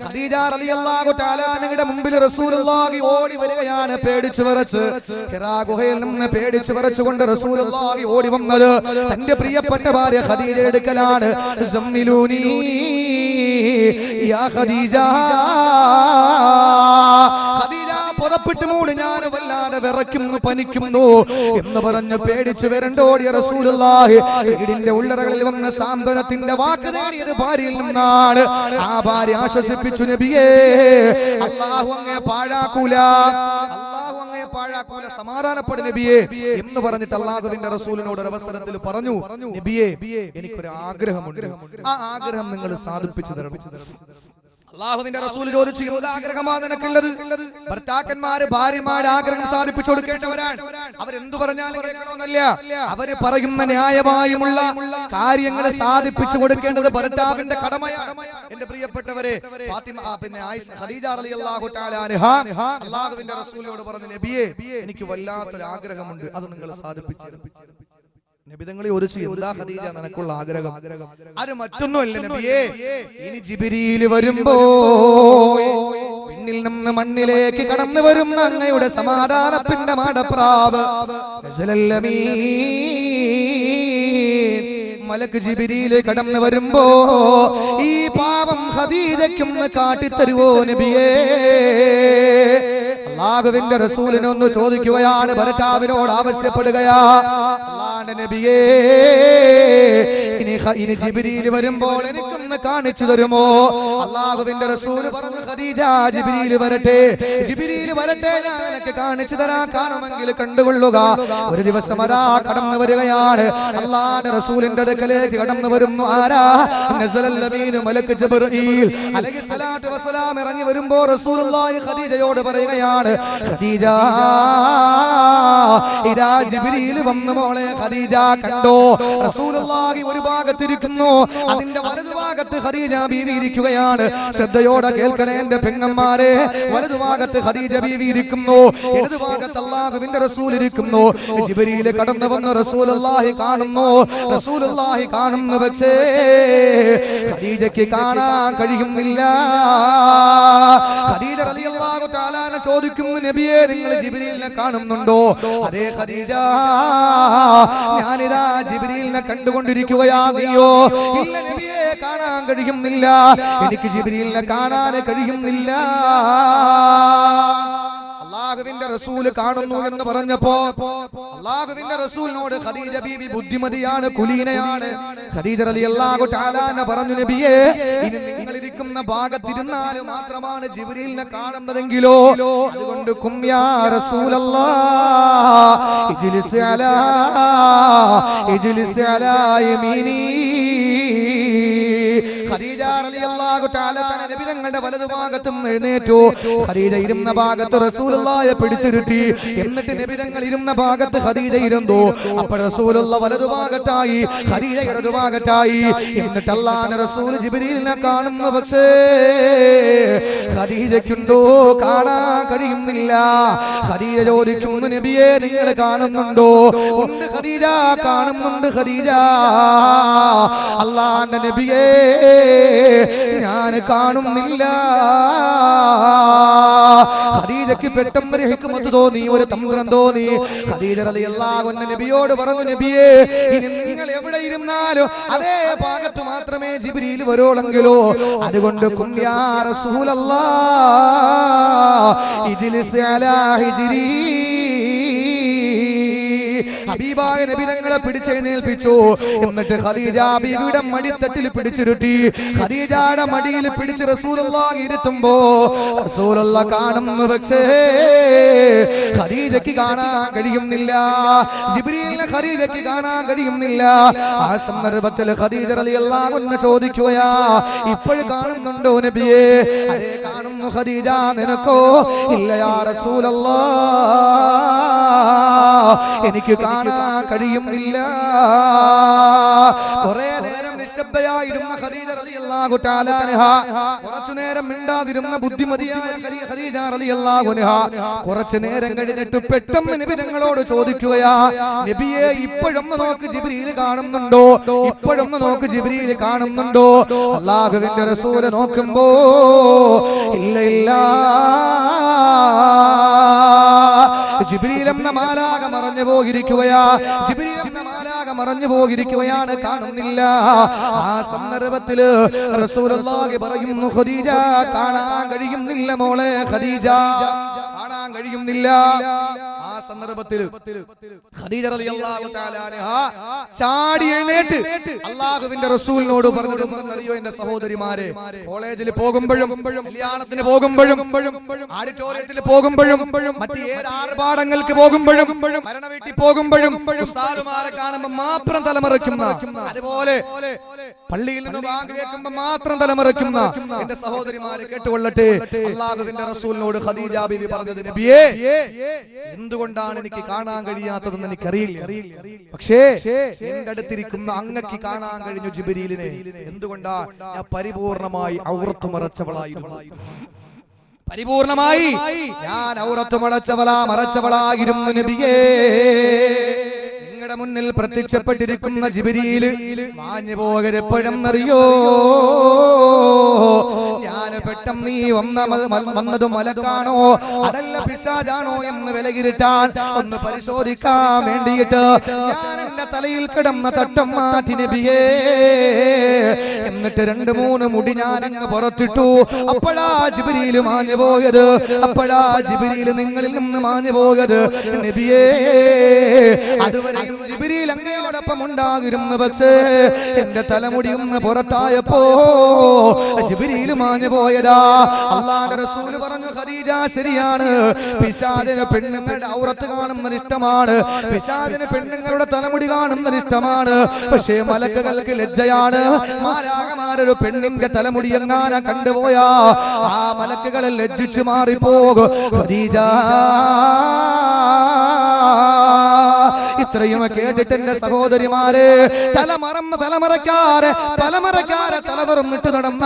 ഖദീജ റളിയല്ലാഹു തആല അൻഹയുടെ മുമ്പിൽ റസൂലുള്ളാഹി ഓടി വരികയാണ്, പേടിച്ചു വിറച്ച്. ഹിറാ ഗുഹയിൽ നിന്ന് പേടിച്ചു വിറച്ചുകൊണ്ട് റസൂലുള്ളാഹി ഓടി വന്നത് തന്റെ പ്രിയപ്പെട്ട ഭാര്യ ഖദീജ എടുക്കലാണ്. സമ്മിലൂനി യാ ഖദീജ, പുറപ്പെട്ടു മൂട്, ഞാൻ വല്ലാതെ വിറയ്ക്കുന്നു, പനിക്കുന്നു എന്ന് പറഞ്ഞ് പേടിച്ചു വരണ്ടോടിയ റസൂലുള്ളാഹി വീടിന്റെ ഉള്ളറകളിൽ വന്ന സാന്ത്വനത്തിന്റെ വാക്ക് നേടിയത് ഭാര്യയിൽ നിന്നാണ്. ആ ഭാര്യ ആശ്വസിപ്പിച്ചു, നബിയേ, അല്ലാഹു അങ്ങയെ പാഴാക്കൂല, സമാധാനപ്പെടു നബിയേ എന്ന് പറഞ്ഞിട്ട് അല്ലാഹുവിന്റെ റസൂലിനോട് ഒരു അവസരത്തിൽ പറഞ്ഞു, നബിയേ, എനിക്കൊരു ആഗ്രഹമുണ്ട്, ആ ആഗ്രഹം നിങ്ങൾ സാധിപ്പിച്ചു തരണം. അല്ലാഹുവിന്റെ റസൂൽ ചോദിച്ചു, എന്ത് ആഗ്രഹമാണ് നിനക്കുള്ളത്? ഭർത്താക്കന്മാര് ഭാര്യമാരുടെ ആഗ്രഹം സാധിപ്പിച്ചു കൊടുക്കേണ്ടവരാണ്. അവരെന്തു പറഞ്ഞാലും കേൾക്കണമെന്നല്ല, അവര് പറയുന്ന ന്യായമായുമുള്ള കാര്യങ്ങൾ സാധിപ്പിച്ചു കൊടുക്കേണ്ടത് ഭർത്താവിന്റെ കടമയാണ്. എന്റെ പ്രിയപ്പെട്ടവരെ, ഫാത്തിമ ഖദീജ റളിയല്ലാഹു തആല അൻഹ അല്ലാഹുവിന്റെ റസൂലിനോട് പറഞ്ഞു, നബിയേ, എനിക്ക് വല്ലാത്തൊരു ആഗ്രഹമുണ്ട്, അത് നിങ്ങൾ സാധിപ്പിച്ചു തരണം. നബി തങ്ങളെ ചോദിച്ചു, എന്താ ഖദീജ നിനക്കുള്ള ആഗ്രഹം? അത് മറ്റൊന്നുമല്ല നബിയേ, ഇനി ജിബ്രീൽ വരുമ്പോ പിന്നിൽ നിന്ന് മണ്ണിലേക്ക് കടന്നു വരുന്ന അങ്ങയുടെ സമാധാനത്തിന്റെ മാടപ്രാവ് മലക്ക് ജിബ്രീൽ കടന്നു വരുമ്പോ ഈ പാവം ഖദീജയ്ക്കും കാട്ടിത്തരുവോ നബിയേ? അല്ലാഹുവിന്റെ റസൂലിനൊന്ന് ചോദിക്കുകയാണ്, ഭർത്താവിനോട് ആവശ്യപ്പെടുകയാ, അല്ലാഹുവിന്റെ നബിയേ, ഇനി ജിബ്രീൽ വരുമ്പോൾ എനിക്കൊന്ന് കാണിച്ചു തരുമോ? അല്ലാഹുവിന്റെ റസൂൽ പറഞ്ഞു, ഖദീജ, ജിബ്രീൽ വരട്ടെ, ഞാൻ നിനക്ക് കാണിച്ചു തരാൻ, കാണുമെങ്കിൽ കണ്ടുകൊള്ളുക. ഒരു ദിവസം അതാ കടന്നു വരികയാണ്, അല്ലാഹുവിന്റെ റസൂലിന്റെ അടുക്കലേക്ക് കടന്നു വരുന്നു. ആരാ? നസലൽ അമീൻ മലക്ക് ജിബ്രീൽ അലൈഹിസ്സലാത്തു വസ്സലാം ഇറങ്ങി വരുമ്പോ റസൂലുള്ളാഹി ഖദീജയോട് പറയുകയാണ്, ഖദീജ, ഇതാ ജിബ്രീൽ വന്നു മോളെ. ഖദീജ കണ്ടോ? റസൂലുള്ളാഹി ഒരു ഭാഗത്തിരിക്കുന്നു, അതിന്റെ വലതുഭാഗത്ത് ഖദീജ ബീവി ഇരിക്കുകയാണ്. ശ്രദ്ധയോടെ കേൾക്കണേ എന്റെ പെങ്ങന്മാരെ, വലതുഭാഗത്ത് ഖദീജ ബീവി ഇരിക്കുന്നു, ഇടതുഭാഗത്ത് അല്ലാഹുവിന്റെ റസൂൽ ഇരിക്കുന്നു. ജിബ്രീൽ കടന്നു വന്ന് റസൂലുള്ളാഹി കാണുന്നു, പക്ഷേ ഖദീജയ്ക്ക് കാണാൻ കഴിയുന്നില്ല. ഖദീജ റളിയല്ലാഹു തആല ചോദിക്കുന്നു, നബിയേ, നിങ്ങൾ ജിബ്രീലിനെ കാണുന്നുണ്ടോ? അതേ ഖദീജ, ഞാനിതാ ജിബ്രീലിനെ കണ്ടുകൊണ്ടിരിക്കുകയാണെയോ? ഇല്ല നബിയേ, കാണാൻ കഴിയുന്നില്ല, എനിക്ക് ജിബ്രീലിനെ കാണാൻ കഴിയുന്നില്ല. അള്ളാഹുവിന്റെ റസൂൽ കാണുന്നു എന്ന് പറഞ്ഞപ്പോ അള്ളാഹുവിന്റെ റസൂലിനോട് ഖദീജ ബീവി ബുദ്ധിമതിയാണ്, കുലീനയാണ്. ഖദീജ റളിയല്ലാഹു തആല പറഞ്ഞു, നബിയേ, ഇനി നിങ്ങൾ ഇരിക്കുന്ന ഭാഗത്തിരുന്നാൽ മാത്രമാണ് ജിബ്രീലിനെ കാണുന്നതെങ്കിലോ, അതുകൊണ്ട് ഖും യാ റസൂലല്ലാഹ് ഇജ്ലിസ് അലാ യമീനി. ഖദീജ റളിയല്ലാഹു തആല നബി തങ്ങളുടെ വലതുഭാഗത്ത് എഴുന്നേറ്റു. ഖദീജ ഇരുന്ന ഭാഗത്ത് റസൂലുള്ളാഹിയെ പിടിച്ചിരുത്തി. എന്നിട്ട് നബി തങ്ങൾ ഇരുന്ന ഭാഗത്ത് ഖദീജ ഇരുന്നു. അപ്പോൾ റസൂലുള്ള വലതുഭാഗത്തായി, ഖദീജ ഇടതുഭാഗത്തായി. എന്നിട്ട് അല്ലാഹുവിന്റെ റസൂൽ ജിബ്രീലിനെ കാണുന്നു. പക്ഷേ ഖദീജയ്ക്കുണ്ടോ കാണാൻ കഴിയുന്നില്ല. ഖദീജ ചോദിക്കുന്നു, നബിയെ, നിങ്ങൾ കാണുന്നുണ്ടോ? ഉണ്ട് ഖദീജ, കാണുന്നുണ്ട് ഖദീജ. അല്ലാഹുവിന്റെ നബിയേ, ഞാൻ കാണുന്നില്ല. ഖദീജയ്ക്ക് പെട്ടെന്ന് ഒരു ഹിക്മത്ത് തോന്നി, ഒരു തന്ത്രം തോന്നി. ഖദീജ റളിയല്ലാഹു അൻഹ നബിയോട് പറഞ്ഞു, നബിയേ, ഇനി നിങ്ങൾ എവിടെ ഇരുന്നാലും അതേ ഭാഗത്ത് മാത്രമേ ജിബ്രീൽ വരോളെങ്കിലോ, അതുകൊണ്ട് ഖും യാ റസൂലല്ലാഹ് ഇജ്ലിസ് അലാ ഹിജ്രി. ഹബീബായ നബി തങ്ങളെ പിടിച്ചെഴുന്നേൽപ്പിച്ചു. എന്നിട്ട് ഖദീജ ബീവിയുടെ മടിത്തട്ടിൽ പിടിച്ചിരുത്തി. ഖദീജയുടെ മടിയിൽ പിടിച്ച് റസൂലുള്ളാഹി ഇരുത്തുമ്പോ റസൂലുള്ളാഹി കാണുന്നു. പക്ഷേ ഖദീജയ്ക്ക് കാണാൻ കഴിയുന്നില്ല. ജിബ്രീലിനെ ഖദീജയ്ക്ക് കാണാൻ കഴിയുന്നില്ല. ആ സന്ദർഭത്തിൽ ഖദീജ റളിയല്ലാഹു അൻഹ ചോദിക്കുകയാ, ഇപ്പോഴും കാണുന്നുണ്ടോ നബിയേ? അതേ കാണുന്നു ഖദീജ. നിനക്കോ? ഇല്ല യാ റസൂലല്ലാഹ്, എനിക്ക് കാണാൻ കഴിയുന്നില്ല. കുറെ നേരം നിശബ്ദയായിരുന്ന ഖദീജ റളിയല്ലാഹു തആല അൻഹ, കുറച്ചു നേരം മിണ്ടാതിരുന്ന ബുദ്ധിമതിയായ ഖദീജ റളിയല്ലാഹു അൻഹ കുറച്ചു നേരം കഴിഞ്ഞിട്ട് പെട്ടെന്ന് നബി തങ്ങളോട് ചോദിക്കുകയാ, നബിയെ, ഇപ്പോഴൊന്ന് നോക്ക്, ജിബ്രീൽ കാണുന്നുണ്ടോ? ഇപ്പോഴൊന്ന് നോക്ക്, ജിബ്രീൽ കാണുന്നുണ്ടോ? അല്ലാഹുവിന്റെ റസൂൽ നോക്കുമ്പോ ഇല്ല ഇല്ല, ജിബ്രീൽ എന്ന മാലാഖ മറഞ്ഞു പോയിരിക്കുകയാ. ജിബ്രീൽ എന്ന മാലാഖ മറഞ്ഞു പോയിരിക്കുകയാണ്, കാണുന്നില്ല. ആ സന്ദർഭത്തില് റസൂലുള്ളാഹി പറയുന്നു, ഖദീജ, കാണാൻ കഴിയുന്നില്ല മോളെ, ഖദീജ കാണാൻ കഴിയുന്നില്ല. ആ സന്ദർഭത്തിൽ ഖദീജ റളിയല്ലാഹു തആല അൻഹ ചാടി എഴുന്നേറ്റ് അല്ലാഹുവിന്റെ റസൂലിനോട് പറഞ്ഞു, അറിയോ എന്റെ സഹോദരിമാരെ, കോളേജിൽ പോകുമ്പോഴും, കല്യാണത്തിന് പോകുമ്പോഴും, ഓഡിറ്റോറിയത്തിൽ പോകുമ്പോഴും, മറ്റ് ഏത് ആർഭാടങ്ങൾക്ക് പോകുമ്പോഴും, മരണ വീട്ടിൽ പോകുമ്പോഴും ഉസ്താദുമാരെ കാണുമ്പോൾ മാത്രം തലമറയ്ക്കുന്ന, അതുപോലെ പള്ളിയിൽ നിന്ന് ബാങ്ക് കേൾക്കുമ്പോൾ മാത്രം തലമറയ്ക്കുന്ന എന്റെ സഹോദരിമാരെ കേട്ടുകൊള്ളട്ടെ. അല്ലാഹുവിന്റെ റസൂലിനോട് ഖദീജ ബീവി പറഞ്ഞത്, നബിയേ, എന്തുകൊണ്ടാണ് എനിക്ക് കാണാൻ കഴിയാത്തതെന്ന് എനിക്കറിയില്ല. പക്ഷേ എന്റെ അടുത്തിരിക്കുന്ന അങ്ങക്ക് കാണാൻ കഴിഞ്ഞു ജിബ്രീലിനെ. എന്തുകൊണ്ടാ? ഞാൻ പരിപൂർണമായി ഔറത്ത് മറച്ചവളായിരുന്നു. പരിപൂർണമായി ഞാൻ ഔറത്ത് മറച്ചവളായിരുന്നു നബിയേ. നിങ്ങളുടെ മുന്നിൽ പ്രത്യക്ഷപ്പെട്ടിരിക്കുന്ന ജിബ്രീൽ മാഞ്ഞു പോകരെപ്പോഴെന്നറിയോ? ഞാൻ പെട്ടെന്ന് നീ വന്നത് മലക്കാണോ അതല്ല പിശാചാണോ എന്ന് വിലകിരുട്ടാൻ ഒന്ന് പരിശോധിക്കാൻ വേണ്ടിയിട്ട് ഞാൻ എന്റെ തലയിൽ കിടന്ന തട്ടം മാറ്റി നബിയേ. എന്നിട്ട് 2-3 മുടി ഞാനങ്ങ് പുറത്തിട്ടു. അപ്പോഴാ ജിബ്രീൽ മാഞ്ഞു പോയത്. അപ്പോഴാ ജിബ്രീൽ നിങ്ങളിൽ നിന്ന് മാഞ്ഞു പോയത് നബിയേ. അതുവരെയും ജിബ്രീൽ അങ്ങയോടൊപ്പം ഉണ്ടാകിരുന്നു. പക്ഷേ എന്റെ തലമുടി ഒന്ന് പുറത്തായപ്പോ ജിബ്രീൽ മാഞ്ഞു പോയതാ. അല്ലാഹുവിന്റെ റസൂൽ പറഞ്ഞു, ഖദീജ, ശരിയാണ്, പിശാചിന് പെണ്ണുങ്ങളുടെ ഔറത്ത് കാണുന്നത് ഇഷ്ടമാണ്, പിശാചിന് പെണ്ണുങ്ങളുടെ തലമുടി കാണുന്നത് ഇഷ്ടമാണ്. പക്ഷേ മലക്കുകൾക്ക് ലജ്ജയാണ്. മാലാഖമാരൊരു പെണ്ണിന്റെ തലമുടി എങ്ങാനും കണ്ടുപോയാ ആ മലക്കുകളെ ലജ്ജിച്ചു മാറിപ്പോകും. ഖദീജ, ഇത്രയും കേട്ടിട്ട് എന്റെ സഹോദരിമാരെ, തലമറക്കാരെ തലമറന്നിട്ട് നടന്ന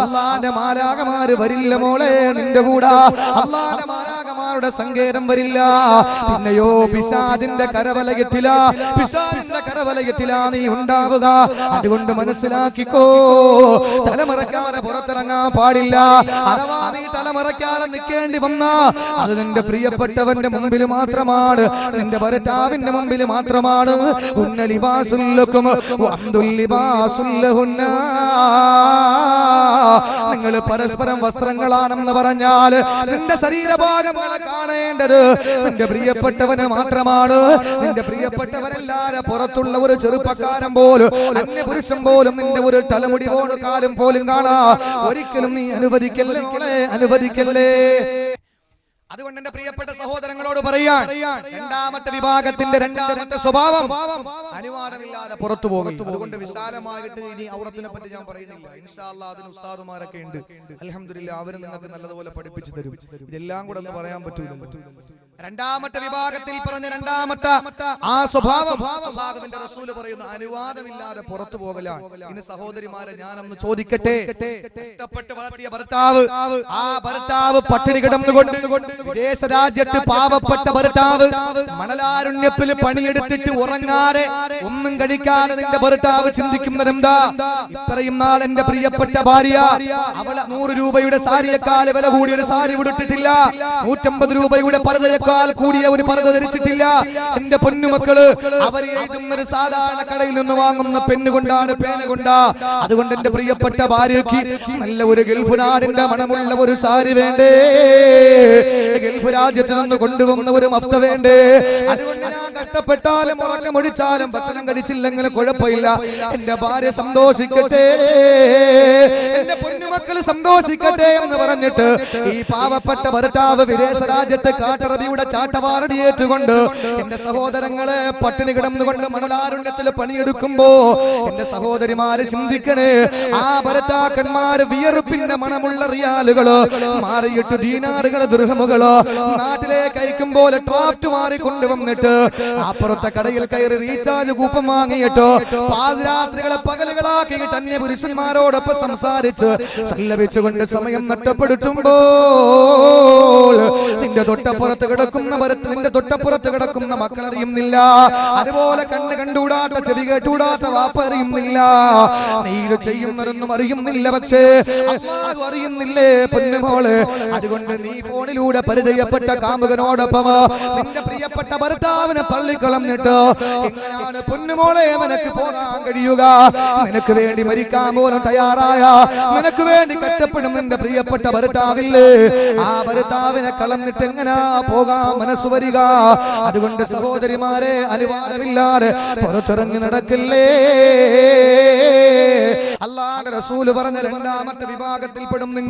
അല്ലാഹുവിന്റെ മാലാഖമാര് വരില്ല മോളെ നിന്റെ കൂടെ. അല്ലാഹുവിന്റെ മാലാഖമാരുടെ സങ്കേതം വരില്ല. പിന്നെയോ പിശാചിന്റെ കരവലയത്തിലാ നീ ഉണ്ടാവുക. അതുകൊണ്ട് മനസ്സിലാക്കിക്കോ, തലമറക്കാരെ പുറത്തിറങ്ങാൻ പാടില്ല. അഥവാ നീ തലമറക്കാരെ നിൽക്കേണ്ടി വന്നാ അത് നിന്റെ പ്രിയപ്പെട്ടവന്റെ മുമ്പിൽ മാത്രമാണ്, നിന്റെ ഭർത്താവിന്റെ മുമ്പിൽ മാത്രമാണ്. നിങ്ങൾ പരസ്പരം വസ്ത്രങ്ങളാണെന്ന് പറഞ്ഞാൽ നിന്റെ ശരീരഭാഗങ്ങളെ കാണേണ്ടത് നിന്റെ പ്രിയപ്പെട്ടവന് മാത്രമാണ്. നിന്റെ പ്രിയപ്പെട്ടവരെല്ലാരും പുറത്തുള്ള ഒരു ചെറുപ്പക്കാരൻ പോലും അന്യപുരുഷൻ പോലും നിന്റെ ഒരു തലമുടി പോലും കാലം പോലും കാണാ ഒരിക്കലും നീ അനുവദിക്കല്ലേ, അനുവദിക്കല്ലേ. അതുകൊണ്ട് എന്റെ പ്രിയപ്പെട്ട സഹോദരങ്ങളോട് പറയാൻ, രണ്ടാമത്തെ വിഭാഗത്തിന്റെ രണ്ടാമത്തെ സ്വഭാവം അനുവാദമില്ലാതെ പുറത്തു പോകും. അതുകൊണ്ട് വിശാലമായിട്ട് ഇനി ഔറത്തിനെ പറ്റി ഞാൻ പറയുന്നില്ല. ഇൻഷാ അല്ലാഹ് അതിന് ഉസ്താദുമാരൊക്കെ ഉണ്ട്. അൽഹംദുലില്ലാഹ് അവര് നിങ്ങൾക്ക് നല്ലതുപോലെ പഠിപ്പിച്ചു തരും. ഇതെല്ലാം കൂടെ ഒന്ന് പറയാൻ പറ്റൂല. രണ്ടാമത്തെ വിഭാഗത്തിൽ പറഞ്ഞ രണ്ടാമത്തെ ആ സ്വഭാവം അല്ലാഹുവിന്റെ റസൂൽ പറയുന്നു അനുവാദമില്ലാതെ പുറത്തു പോകലാണ്. ഇനി സഹോദരിമാരെ ഞാനൊന്ന് ചോദിക്കട്ടെ, ഇഷ്ടപ്പെട്ട് വളർത്തിയ ഭർത്താവ്, ആ ഭർത്താവ് പട്ടിണി കിടന്നുകൊണ്ട് വിദേശ രാജ്യത്ത് പാവപ്പെട്ട ഭർത്താവ് മണലാരുണ്യത്തിൽ പണിയെടുത്തിട്ട് ഉറങ്ങാതെ ഒന്നും കഴിക്കാതെ നിന്റെ ഭർത്താവ് ചിന്തിക്കുന്നത് എന്താ? ഇത്രയും നാൾ എന്റെ പ്രിയപ്പെട്ട ഭാര്യ അവളെ 100 രൂപയുടെ സാരിയേക്കാൾ വില കൂടിയ ഒരു സാരി ഉടുത്തിട്ടില്ല, 150 രൂപയുടെ പർദ്ദയേക്കാൾ കൂടിയ ഒരു പർദ്ദ ധരിച്ചിട്ടില്ല. എന്റെ പൊന്നുമക്കള് അവർ എഴുതുന്ന ഒരു സാധാരണ കടയിൽ നിന്ന് വാങ്ങുന്ന പെണ്ണ് കൊണ്ടാണ്, പേന കൊണ്ടാ. അതുകൊണ്ട് എന്റെ പ്രിയപ്പെട്ട ഭാര്യയ്ക്ക് നല്ല ഒരു ഗൾഫ് നാടിന്റെ മണമുള്ള ഒരു സാരി വേണ്ടേ, ഗൾഫ് രാജ്യത്ത് നിന്ന് കൊണ്ടുവന്ന ഒരു മഫ്ത വേണ്ടേ. അതുകൊണ്ട് ഞാൻ കഷ്ടപ്പെട്ടാലും ഉറക്കമൊഴിച്ചാലും ഭക്ഷണം കഴിച്ചില്ലെങ്കിലും കുഴപ്പമില്ല, എന്റെ ഭാര്യ സന്തോഷിക്കട്ടെ, എന്റെ പൊന്നുമക്കൾ സന്തോഷിക്കട്ടെ എന്ന് പറഞ്ഞിട്ട് ഈ പാവപ്പെട്ട ഭർത്താവ് വിദേശ രാജ്യത്ത് കാട്ടറബിയുടെ ചാട്ടവാറടി ഏറ്റുകൊണ്ട് എന്റെ സഹോദരങ്ങളെ പട്ടിണി കിടന്നുകൊണ്ട് മണലാരുണ്യത്തിൽ പണിയെടുക്കുമ്പോ എന്റെ സഹോദരിമാര് ചിന്തിക്കണേ, ആ ഭർത്താക്കന്മാര് വിയർപ്പിന്റെ മണമുള്ള റിയാലുകള് മാറിയിട്ട് ദീനാറുകള് ദൃഹമുകള് നാട്ടിലേക്ക് അയക്കും പോലെ ഡ്രാഫ്റ്റ് മാറി കൊണ്ടുവന്നിട്ട് അപ്പുറത്തെ കടയിൽ കയറി റീചാർജ് കൂപ്പൺ വാങ്ങിയിട്ട് പാതിരാത്രികളെ പകലുകളാക്കിയിട്ട് അന്യ പുരുഷന്മാരോടൊപ്പം സംസാരിച്ച് സല്ലപിച്ചുകൊണ്ട് സമയം നഷ്ടപ്പെടുത്തുമ്പോൾ നിന്റെ തൊട്ടപ്പുറത്ത് നിന്റെ തൊട്ടപ്പുറത്ത് കിടക്കുന്ന മക്കൾ അറിയുന്നില്ല, അതുപോലെ കണ്ണ് കണ്ടുകൂടാത്ത ചെവി കേട്ടുകൂടാത്ത വാപ്പ അറിയുന്നില്ല, നീ ഇത് ചെയ്യുന്നതൊന്നും അറിയുന്നില്ല, പക്ഷേ അല്ലാഹു അറിയുന്നില്ലേ പൊന്നുമോള്. അതുകൊണ്ട് നീ ഫോണിലൂടെ പരിചയപ്പെട്ട കാമുകനോടൊപ്പം നിന്റെ പ്രിയപ്പെട്ട ഭർത്താവിനെ തള്ളിക്കളഞ്ഞിട്ട് എങ്ങനെയാണ് പൊന്നുമോളെ നിനക്ക് പോകാൻ കഴിയുക? നിനക്ക് വേണ്ടി മരിക്കാൻ പോലും തയ്യാറായ, നിനക്ക് വേണ്ടി കഷ്ടപ്പെടും നിന്റെ പ്രിയപ്പെട്ട ഭർത്താവില്ലേ, ആ ഭർത്താവിനെ കളഞ്ഞിട്ട് എങ്ങനാ പോകാൻ മനസ്സ് വരിക? അതുകൊണ്ട് സഹോദരിമാരെ അനുവാദമില്ലാതെ പുറത്തിറങ്ങി നടക്കില്ലേ. അല്ലാഹുവിന്റെ റസൂൽ പറഞ്ഞ രണ്ടാമത്തെ വിഭാഗത്തിൽപ്പെടും നിങ്ങൾ.